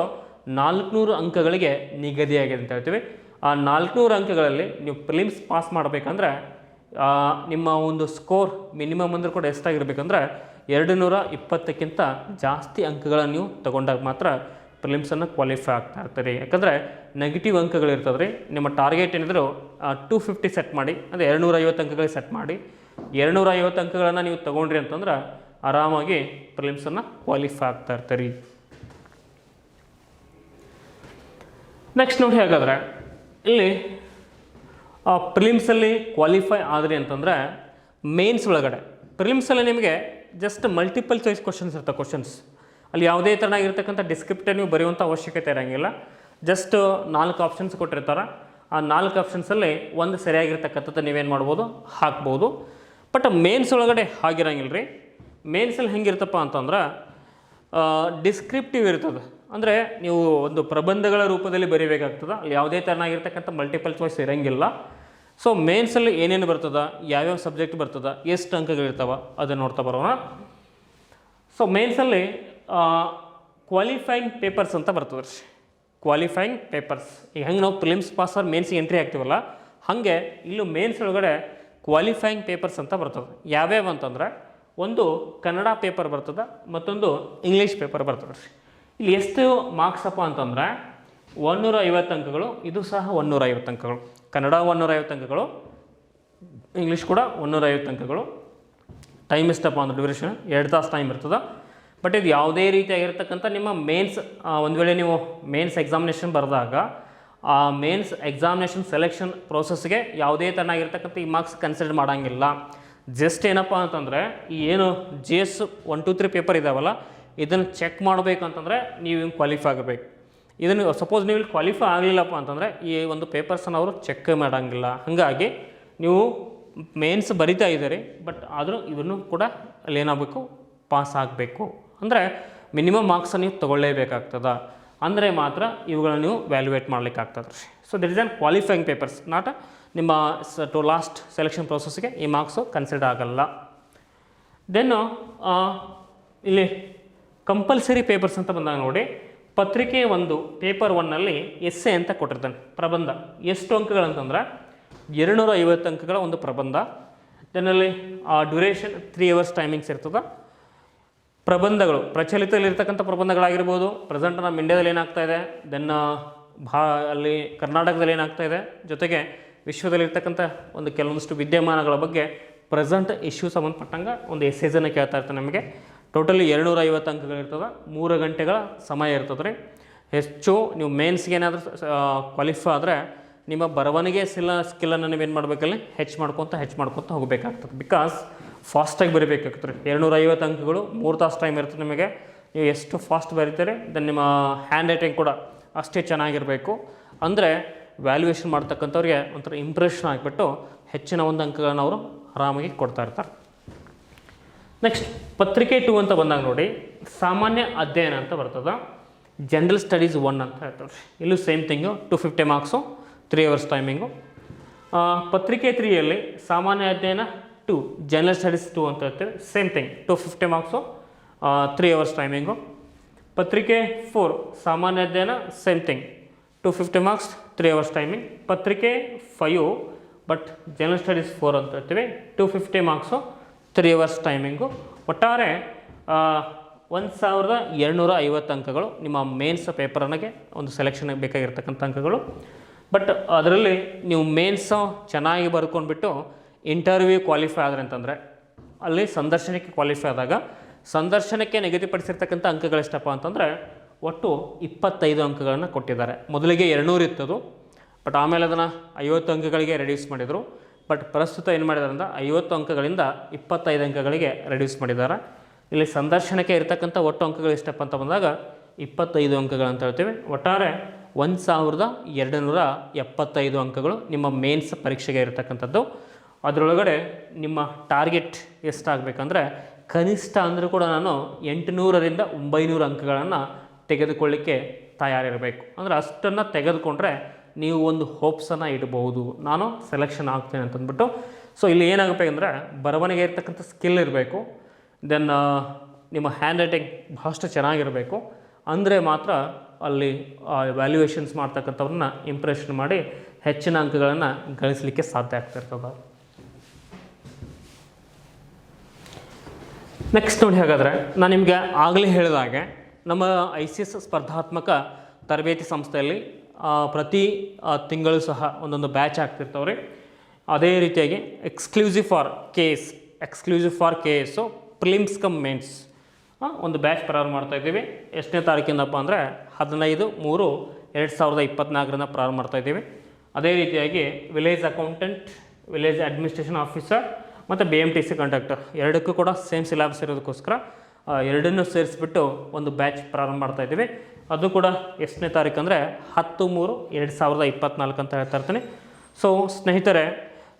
400 ಅಂಕಗಳಿಗೆ ನಿಗದಿಯಾಗಿದೆ ಅಂತ ಹೇಳ್ತೀವಿ. ಆ 400 ಅಂಕಗಳಲ್ಲಿ ನೀವು ಪ್ರಿಲಿಮ್ಸ್ ಪಾಸ್ ಮಾಡಬೇಕಂದ್ರೆ ನಿಮ್ಮ ಒಂದು ಸ್ಕೋರ್ ಮಿನಿಮಮ್ ಅಂದರೂ ಕೂಡ ಎಷ್ಟಾಗಿರ್ಬೇಕಂದ್ರೆ 220ಕ್ಕಿಂತ ಜಾಸ್ತಿ ಅಂಕಗಳನ್ನು ನೀವು ತಗೊಂಡಾಗ ಮಾತ್ರ ಪ್ರಿಲಿಮ್ಸನ್ನು ಕ್ವಾಲಿಫೈ ಆಗ್ತಾ ಇರ್ತೀರಿ. ಯಾಕಂದರೆ ನೆಗೆಟಿವ್ ಅಂಕಗಳಿರ್ತದೆ ರೀ. ನಿಮ್ಮ ಟಾರ್ಗೆಟ್ ಏನಿದ್ರು 250 ಸೆಟ್ ಮಾಡಿ, ಅಂದರೆ 250 ಅಂಕಗಳಿಗೆ ಸೆಟ್ ಮಾಡಿ 250 ಅಂಕಗಳನ್ನು ನೀವು ತೊಗೊಂಡ್ರಿ ಅಂತಂದ್ರೆ ಆರಾಮಾಗಿ ಪ್ರಿಲಿಮ್ಸನ್ನು ಕ್ವಾಲಿಫೈ ಆಗ್ತಾ ಇರ್ತೀರಿ. ನೆಕ್ಸ್ಟ್ ನೋಡಿ, ಹಾಗಾದರೆ ಇಲ್ಲಿ ಪ್ರಿಲಿಮ್ಸಲ್ಲಿ ಕ್ವಾಲಿಫೈ ಆದ್ರಿ ಅಂತಂದರೆ ಮೇನ್ಸ್ ಒಳಗಡೆ ಪ್ರಿಲಿಮ್ಸಲ್ಲಿ ನಿಮಗೆ ಜಸ್ಟ್ ಮಲ್ಟಿಪಲ್ ಚಾಯ್ಸ್ ಕ್ವಶನ್ಸ್ ಇರ್ತವೆ. ಕ್ವಶನ್ಸ್ ಅಲ್ಲಿ ಯಾವುದೇ ಥರನಾಗಿರ್ತಕ್ಕಂಥ ಡಿಸ್ಕ್ರಿಪ್ಟಿವ್ ನೀವು ಬರೆಯುವಂಥ ಅವಶ್ಯಕತೆ ಇರೋಂಗಿಲ್ಲ. ಜಸ್ಟ್ 4 ಆಪ್ಷನ್ಸ್ ಕೊಟ್ಟಿರ್ತಾರೆ. ಆ 4 ಆಪ್ಷನ್ಸಲ್ಲಿ ಒಂದು ಸರಿಯಾಗಿರ್ತಕ್ಕಂಥದ್ದು ನೀವೇನು ಮಾಡ್ಬೋದು, ಹಾಕ್ಬೋದು. ಬಟ್ ಮೇನ್ಸ್ ಒಳಗಡೆ ಹಾಗಿರಂಗಿಲ್ಲ ರೀ. ಮೇನ್ಸಲ್ಲಿ ಹೆಂಗಿರ್ತಪ್ಪ ಅಂತಂದ್ರೆ ಡಿಸ್ಕ್ರಿಪ್ಟಿವ್ ಇರ್ತದೆ. ಅಂದರೆ ನೀವು ಒಂದು ಪ್ರಬಂಧಗಳ ರೂಪದಲ್ಲಿ ಬರೀಬೇಕಾಗ್ತದೆ. ಅಲ್ಲಿ ಯಾವುದೇ ಥರನಾಗಿರ್ತಕ್ಕಂಥ ಮಲ್ಟಿಪಲ್ ಚಾಯ್ಸ್ ಇರೋಂಗಿಲ್ಲ. ಸೊ ಮೇನ್ಸಲ್ಲಿ ಏನೇನು ಬರ್ತದೆ, ಯಾವ್ಯಾವ ಸಬ್ಜೆಕ್ಟ್ ಬರ್ತದೆ, ಎಷ್ಟು ಅಂಕಗಳಿರ್ತಾವೆ ಅದನ್ನು ನೋಡ್ತಾ ಬರೋಣ. ಸೊ ಮೇನ್ಸಲ್ಲಿ ಕ್ವಾಲಿಫೈಯಿಂಗ್ ಪೇಪರ್ಸ್ ಅಂತ ಬರ್ತದೆ ರೀ. ಕ್ವಾಲಿಫೈಯಿಂಗ್ ಪೇಪರ್ಸ್ ಈಗ ಹೆಂಗೆ ನಾವು ಪ್ರಿಲಿಮ್ಸ್ ಪಾಸರ್ ಮೇನ್ಸಿಗೆ ಎಂಟ್ರಿ ಆಗ್ತೀವಲ್ಲ, ಹಾಗೆ ಇಲ್ಲೂ ಮೇನ್ಸ್ ಒಳಗಡೆ ಕ್ವಾಲಿಫೈಯಿಂಗ್ ಪೇಪರ್ಸ್ ಅಂತ ಬರ್ತದೆ. ಯಾವ್ಯಾವ ಅಂತಂದರೆ ಒಂದು ಕನ್ನಡ ಪೇಪರ್ ಬರ್ತದೆ, ಮತ್ತೊಂದು ಇಂಗ್ಲೀಷ್ ಪೇಪರ್ ಬರ್ತದೆ ರೀ. ಇಲ್ಲಿ ಎಷ್ಟು ಮಾರ್ಕ್ಸ್ ಅಪ್ಪ ಅಂತಂದರೆ 150 ಅಂಕಗಳು, ಇದು ಸಹ 150 ಅಂಕಗಳು. ಕನ್ನಡ 150 ಅಂಕಗಳು, ಇಂಗ್ಲೀಷ್ ಕೂಡ 150 ಅಂಕಗಳು. ಟೈಮ್ ಎಷ್ಟಪ್ಪ ಅಂದ್ರೆ ಡ್ಯೂರೇಷನ್ 2 ತಾಸು ಟೈಮ್ ಇರ್ತದೆ. ಬಟ್ ಇದು ಯಾವುದೇ ರೀತಿಯಾಗಿರ್ತಕ್ಕಂಥ ನಿಮ್ಮ ಮೇನ್ಸ್ ಒಂದು ವೇಳೆ ನೀವು ಮೇನ್ಸ್ ಎಕ್ಸಾಮಿನೇಷನ್ ಬರೆದಾಗ ಆ ಮೇನ್ಸ್ ಎಕ್ಸಾಮಿನೇಷನ್ ಸೆಲೆಕ್ಷನ್ ಪ್ರೋಸೆಸ್ಗೆ ಯಾವುದೇ ಥರನಾಗಿರ್ತಕ್ಕಂಥ ಈ ಮಾರ್ಕ್ಸ್ ಕನ್ಸಿಡರ್ ಮಾಡೋಂಗಿಲ್ಲ. ಜಸ್ಟ್ ಏನಪ್ಪ ಅಂತಂದರೆ ಈ ಏನು GS 1, 2, 3 ಪೇಪರ್ ಇದ್ದಾವಲ್ಲ, ಇದನ್ನು ಚೆಕ್ ಮಾಡಬೇಕು ಅಂತಂದರೆ ನೀವು ಹಿಂಗೆ ಕ್ವಾಲಿಫೈ ಆಗಬೇಕು. ಇದನ್ನು ಸಪೋಸ್ ನೀವು ಇಲ್ಲಿ ಕ್ವಾಲಿಫೈ ಆಗಲಿಲ್ಲಪ್ಪ ಅಂತಂದರೆ ಈ ಒಂದು ಪೇಪರ್ಸನ್ನು ಅವರು ಚೆಕ್ ಮಾಡೋಂಗಿಲ್ಲ. ಹಾಗಾಗಿ ನೀವು ಮೇನ್ಸ್ ಬರಿತಾ ಇದ್ದೀರಿ, ಬಟ್ ಆದರೂ ಇವನು ಕೂಡ ಅಲ್ಲೇನಾಗಬೇಕು, ಪಾಸ್ ಆಗಬೇಕು. ಅಂದರೆ ಮಿನಿಮಮ್ ಮಾರ್ಕ್ಸನ್ನು ನೀವು ತೊಗೊಳ್ಳೇಬೇಕಾಗ್ತದೆ. ಅಂದರೆ ಮಾತ್ರ ಇವುಗಳನ್ನು ನೀವು ವ್ಯಾಲ್ಯೂಯೇಟ್ ಮಾಡಲಿಕ್ಕಾಗ್ತದೆ ರೀ. So this is on qualifying papers, not ನಿಮ್ಮ ಟು ಲಾಸ್ಟ್ ಸೆಲೆಕ್ಷನ್ ಪ್ರೋಸೆಸ್ಗೆ ಈ ಮಾರ್ಕ್ಸು ಕನ್ಸಿಡರ್ ಆಗಲ್ಲ. ದೆನ್ನು ಇಲ್ಲಿ ಕಂಪಲ್ಸರಿ ಪೇಪರ್ಸ್ ಅಂತ ಬಂದಾಗ ನೋಡಿ, ಪತ್ರಿಕೆ 1 ಪೇಪರ್ 1ನಲ್ಲಿ ಎಸ್ಸೆ ಅಂತ ಕೊಟ್ಟಿರ್ತಾನೆ, ಪ್ರಬಂಧ. ಎಷ್ಟು ಅಂಕಗಳಂತಂದ್ರೆ 250 ಅಂಕಗಳ ಒಂದು ಪ್ರಬಂಧ. ದೆನ್ನಲ್ಲಿ ಡ್ಯೂರೇಷನ್ 3 hours ಟೈಮಿಂಗ್ಸ್ ಇರ್ತದೆ. ಪ್ರಬಂಧಗಳು ಪ್ರಚಲಿತದಲ್ಲಿರ್ತಕ್ಕಂಥ ಪ್ರಬಂಧಗಳಾಗಿರ್ಬೋದು, ಪ್ರೆಸೆಂಟ್ ನಮ್ಮ ಇಂಡಿಯಾದಲ್ಲಿ ಏನಾಗ್ತಾ ಇದೆ, ದೆನ್ ಅಲ್ಲಿ ಕರ್ನಾಟಕದಲ್ಲಿ ಏನಾಗ್ತಾ ಇದೆ, ಜೊತೆಗೆ ವಿಶ್ವದಲ್ಲಿರ್ತಕ್ಕಂಥ ಒಂದು ಕೆಲವೊಂದಿಷ್ಟು ವಿದ್ಯಮಾನಗಳ ಬಗ್ಗೆ ಪ್ರೆಸೆಂಟ್ ಇಶ್ಯೂ ಸಂಬಂಧಪಟ್ಟಂಗೆ ಒಂದು ಎಸ್ಸೇಜನ್ನು ಕೇಳ್ತಾ ಇರ್ತಾರೆ ನಮಗೆ. ಟೋಟಲಿ 250 ಅಂಕಗಳಿರ್ತದೆ, 3 ಗಂಟೆಗಳ ಸಮಯ ಇರ್ತದೆ ರೀ. ಹೆಚ್ಚು ನೀವು ಮೇನ್ಸ್ಗೆ ಏನಾದರೂ ಕ್ವಾಲಿಫೈ ಆದರೆ ನಿಮ್ಮ ಬರವಣಿಗೆ ಸ್ಕಿಲ್ಲನ್ನು ನೀವೇನು ಮಾಡಬೇಕಲ್ಲಿ ಹೆಚ್ಚು ಮಾಡ್ಕೊತ ಹೋಗಬೇಕಾಗ್ತದೆ. ಬಿಕಾಸ್ ಫಾಸ್ಟಾಗಿ ಬರೀಬೇಕಾಗ್ತದೆ ರೀ. 250 ಅಂಕಗಳು, 3 ತಾಸು ಟೈಮ್ ಇರ್ತದೆ ನಿಮಗೆ. ನೀವು ಎಷ್ಟು ಫಾಸ್ಟ್ ಬರೀತೀರಿ, ದೆನ್ ನಿಮ್ಮ ಹ್ಯಾಂಡ್ ರೈಟಿಂಗ್ ಕೂಡ ಅಷ್ಟೇ ಚೆನ್ನಾಗಿರಬೇಕು. ಅಂದರೆ ವ್ಯಾಲ್ಯೂಯೇಷನ್ ಮಾಡ್ತಕ್ಕಂಥವ್ರಿಗೆ ಒಂಥರ ಇಂಪ್ರೆಷನ್ ಆಗಿಬಿಟ್ಟು ಹೆಚ್ಚಿನ ಒಂದು ಅಂಕಗಳನ್ನು ಅವರು ಆರಾಮಾಗಿ ಕೊಡ್ತಾ ಇರ್ತಾರೆ. ನೆಕ್ಸ್ಟ್ ಪತ್ರಿಕೆ 2 ಅಂತ ಬಂದಾಗ ನೋಡಿ, ಸಾಮಾನ್ಯ ಅಧ್ಯಯನ ಅಂತ ಬರ್ತದೆ. ಜನರಲ್ ಸ್ಟಡೀಸ್ 1 ಅಂತ ಹೇಳ್ತಾರೆ. ಇಲ್ಲೂ same thing, 250 marks, 3 hours timing. ಪತ್ರಿಕೆ 3ಯಲ್ಲಿ ಸಾಮಾನ್ಯ ಅಧ್ಯಯನ 2, ಜನರಲ್ ಸ್ಟಡೀಸ್ 2 ಅಂತ ಹೇಳ್ತೇವೆ. Same thing, 250 marks, 3 hours timing. ಪತ್ರಿಕೆ 4 ಸಾಮಾನ್ಯ ಅಧ್ಯಯನ, same thing, 250 marks, 3 hours timing. ಪತ್ರಿಕೆ 5 ಬಟ್ ಜನರಲ್ ಸ್ಟಡೀಸ್ 4 ಅಂತ ಹೇಳ್ತೀವಿ, 250 ಮಾರ್ಕ್ಸು, 3 hours ಟೈಮಿಂಗು. ಒಟ್ಟಾರೆ 1250 ಅಂಕಗಳು ನಿಮ್ಮ ಮೇನ್ಸ್ ಪೇಪರ್ನಿಗೆ ಒಂದು ಸೆಲೆಕ್ಷನ್ಗೆ ಬೇಕಾಗಿರ್ತಕ್ಕಂಥ ಅಂಕಗಳು. ಬಟ್ ಅದರಲ್ಲಿ ನೀವು ಮೇನ್ಸು ಚೆನ್ನಾಗಿ ಬರ್ಕೊಂಡ್ಬಿಟ್ಟು ಇಂಟರ್ವ್ಯೂ ಕ್ವಾಲಿಫೈ ಆದರೆ ಅಂತಂದರೆ, ಅಲ್ಲಿ ಸಂದರ್ಶನಕ್ಕೆ ಕ್ವಾಲಿಫೈ ಆದಾಗ ಸಂದರ್ಶನಕ್ಕೆ ನಿಗದಿಪಡಿಸಿರ್ತಕ್ಕಂಥ ಅಂಕಗಳೆಷ್ಟಪ್ಪ ಅಂತಂದರೆ ಒಟ್ಟು 25 ಅಂಕಗಳನ್ನು ಕೊಟ್ಟಿದ್ದಾರೆ. ಮೊದಲಿಗೆ 200 ಇತ್ತದು, ಬಟ್ ಆಮೇಲೆ ಅದನ್ನು 50 ಅಂಕಗಳಿಗೆ ರೆಡ್ಯೂಸ್ ಮಾಡಿದರು. ಬಟ್ ಪ್ರಸ್ತುತ ಏನು ಮಾಡಿದ್ದಾರೆ ಅಂದರೆ 50 ಅಂಕಗಳಿಂದ 25 ಅಂಕಗಳಿಗೆ ರೆಡ್ಯೂಸ್ ಮಾಡಿದ್ದಾರೆ. ಇಲ್ಲಿ ಸಂದರ್ಶನಕ್ಕೆ ಇರತಕ್ಕಂಥ ಒಟ್ಟು ಅಂಕಗಳು ಎಷ್ಟಪ್ಪ ಅಂತ ಬಂದಾಗ 25 ಅಂಕಗಳಂತ ಹೇಳ್ತೀವಿ. ಒಟ್ಟಾರೆ 1275 ಅಂಕಗಳು ನಿಮ್ಮ ಮೇನ್ಸ್ ಪರೀಕ್ಷೆಗೆ ಇರತಕ್ಕಂಥದ್ದು. ಅದರೊಳಗಡೆ ನಿಮ್ಮ ಟಾರ್ಗೆಟ್ ಎಷ್ಟಾಗಬೇಕಂದ್ರೆ ಕನಿಷ್ಠ ಅಂದರೂ ಕೂಡ ನಾನು 800ರಿಂದ 900 ಅಂಕಗಳನ್ನು ತೆಗೆದುಕೊಳ್ಳಿಕ್ಕೆ ತಯಾರಿರಬೇಕು. ಅಂದರೆ ಅಷ್ಟನ್ನು ತೆಗೆದುಕೊಂಡ್ರೆ ನೀವು ಒಂದು ಹೋಪ್ಸನ್ನು ಇಡಬಹುದು, ನಾನು ಸೆಲೆಕ್ಷನ್ ಆಗ್ತೇನೆ ಅಂತಂದ್ಬಿಟ್ಟು. ಸೊ ಇಲ್ಲಿ ಏನಾಗಬೇಕಂದ್ರೆ ಬರವಣಿಗೆ ಇರ್ತಕ್ಕಂಥ ಸ್ಕಿಲ್ ಇರಬೇಕು, ದೆನ್ ನಿಮ್ಮ ಹ್ಯಾಂಡ್ ರೈಟಿಂಗ್ ಭಾಳಷ್ಟು ಚೆನ್ನಾಗಿರಬೇಕು. ಅಂದರೆ ಮಾತ್ರ ಅಲ್ಲಿ ವ್ಯಾಲ್ಯೂಯೇಷನ್ಸ್ ಮಾಡ್ತಕ್ಕಂಥವ್ರನ್ನ ಇಂಪ್ರೆಷನ್ ಮಾಡಿ ಹೆಚ್ಚಿನ ಅಂಕಗಳನ್ನು ಗಳಿಸಲಿಕ್ಕೆ ಸಾಧ್ಯ ಆಗ್ತಿರ್ತದೆ. ನೆಕ್ಸ್ಟ್ ನೋಡಿ, ಹಾಗಾದರೆ ನಾನು ನಿಮಗೆ ಆಗಲೇ ಹೇಳಿದ ಹಾಗೆ ನಮ್ಮ ICS ಸ್ಪರ್ಧಾತ್ಮಕ ತರಬೇತಿ ಸಂಸ್ಥೆಯಲ್ಲಿ ಪ್ರತಿ ತಿಂಗಳು ಸಹ ಒಂದೊಂದು ಬ್ಯಾಚ್ ಆಗ್ತಿರ್ತಾವ್ರಿ. ಅದೇ ರೀತಿಯಾಗಿ exclusive for KS prelims come mains ಒಂದು ಬ್ಯಾಚ್ ಪ್ರಾರಂಭ ಮಾಡ್ತಾಯಿದ್ದೀವಿ. ಎಷ್ಟನೇ ತಾರೀಕಿಂದಪ್ಪ ಅಂದರೆ 15/3/2024 ಪ್ರಾರಂಭ ಮಾಡ್ತಾಯಿದ್ದೀವಿ. ಅದೇ ರೀತಿಯಾಗಿ village accountant, village administration officer ಮತ್ತು BMTC ಕಂಡಕ್ಟರ್ ಎರಡಕ್ಕೂ ಕೂಡ ಸೇಮ್ ಸಿಲೆಬಸ್ ಇರೋದಕ್ಕೋಸ್ಕರ ಎರಡನ್ನೂ ಸೇರಿಸ್ಬಿಟ್ಟು ಒಂದು ಬ್ಯಾಚ್ ಪ್ರಾರಂಭ ಮಾಡ್ತಾಯಿದ್ದೀವಿ. ಅದು ಕೂಡ ಎಷ್ಟನೇ ತಾರೀಕು ಅಂದರೆ 10/3/2024 ಅಂತ ಹೇಳ್ತಾ ಇರ್ತೀನಿ. ಸೊ ಸ್ನೇಹಿತರೆ,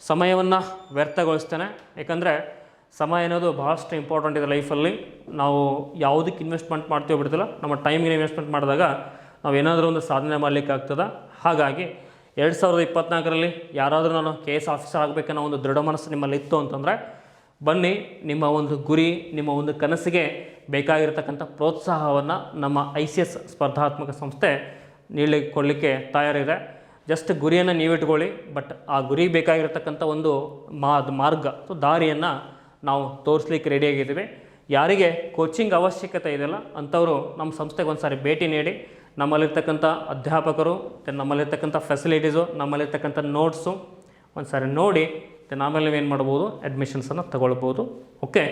ಸಮಯವನ್ನು ವ್ಯರ್ಥಗೊಳಿಸ್ತೇನೆ. ಯಾಕಂದರೆ ಸಮಯ ಅನ್ನೋದು ಭಾಳಷ್ಟು ಇಂಪಾರ್ಟೆಂಟ್ ಇದೆ ಲೈಫಲ್ಲಿ. ನಾವು ಯಾವುದಕ್ಕೆ ಇನ್ವೆಸ್ಟ್ಮೆಂಟ್ ಮಾಡ್ತೀವೋ ಬಿಡ್ತಿಲ್ಲ, ನಮ್ಮ ಟೈಮಿಗೆ ಇನ್ವೆಸ್ಟ್ಮೆಂಟ್ ಮಾಡಿದಾಗ ನಾವು ಏನಾದರೂ ಒಂದು ಸಾಧನೆ ಮಾಡಲಿಕ್ಕೆ ಆಗ್ತದೆ. ಹಾಗಾಗಿ 2024ರಲ್ಲಿ ಯಾರಾದರೂ ನಾನು KS ಆಫೀಸರ್ ಆಗಬೇಕನ್ನೋ ಒಂದು ದೃಢ ಮನಸ್ಸು ನಿಮ್ಮಲ್ಲಿ ಇತ್ತು ಅಂತಂದರೆ ಬನ್ನಿ, ನಿಮ್ಮ ಒಂದು ಗುರಿ, ನಿಮ್ಮ ಒಂದು ಕನಸಿಗೆ ಬೇಕಾಗಿರ್ತಕ್ಕಂಥ ಪ್ರೋತ್ಸಾಹವನ್ನು ನಮ್ಮ ICS ಸ್ಪರ್ಧಾತ್ಮಕ ಸಂಸ್ಥೆ ಕೊಡಲಿಕ್ಕೆ ತಯಾರಿದೆ. ಜಸ್ಟ್ ಗುರಿಯನ್ನು ನೀವಿಟ್ಕೊಳ್ಳಿ, ಬಟ್ ಆ ಗುರಿಗೆ ಬೇಕಾಗಿರ್ತಕ್ಕಂಥ ಒಂದು ಮಾರ್ಗ, ದಾರಿಯನ್ನು ನಾವು ತೋರಿಸ್ಲಿಕ್ಕೆ ರೆಡಿಯಾಗಿದ್ದೀವಿ. ಯಾರಿಗೆ ಕೋಚಿಂಗ್ ಅವಶ್ಯಕತೆ ಇದೆಯಲ್ಲ ಅಂಥವರು ನಮ್ಮ ಸಂಸ್ಥೆಗೆ ಒಂದು ಸಾರಿ ಭೇಟಿ ನೀಡಿ, ನಮ್ಮಲ್ಲಿರ್ತಕ್ಕಂಥ ಅಧ್ಯಾಪಕರು, ನಮ್ಮಲ್ಲಿರ್ತಕ್ಕಂಥ ಫೆಸಿಲಿಟೀಸು, ನಮ್ಮಲ್ಲಿರ್ತಕ್ಕಂಥ ನೋಟ್ಸು ಒಂದು ಸಾರಿ ನೋಡಿ, ಆಮೇಲೆ ನೀವೇನು ಮಾಡ್ಬೋದು, ಅಡ್ಮಿಷನ್ಸನ್ನು ತಗೊಳ್ಬೋದು. ಓಕೆ,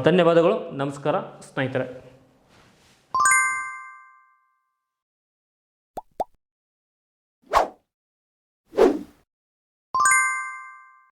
ಧನ್ಯವಾದಗಳು. ನಮಸ್ಕಾರ ಸ್ನೇಹಿತರೆ.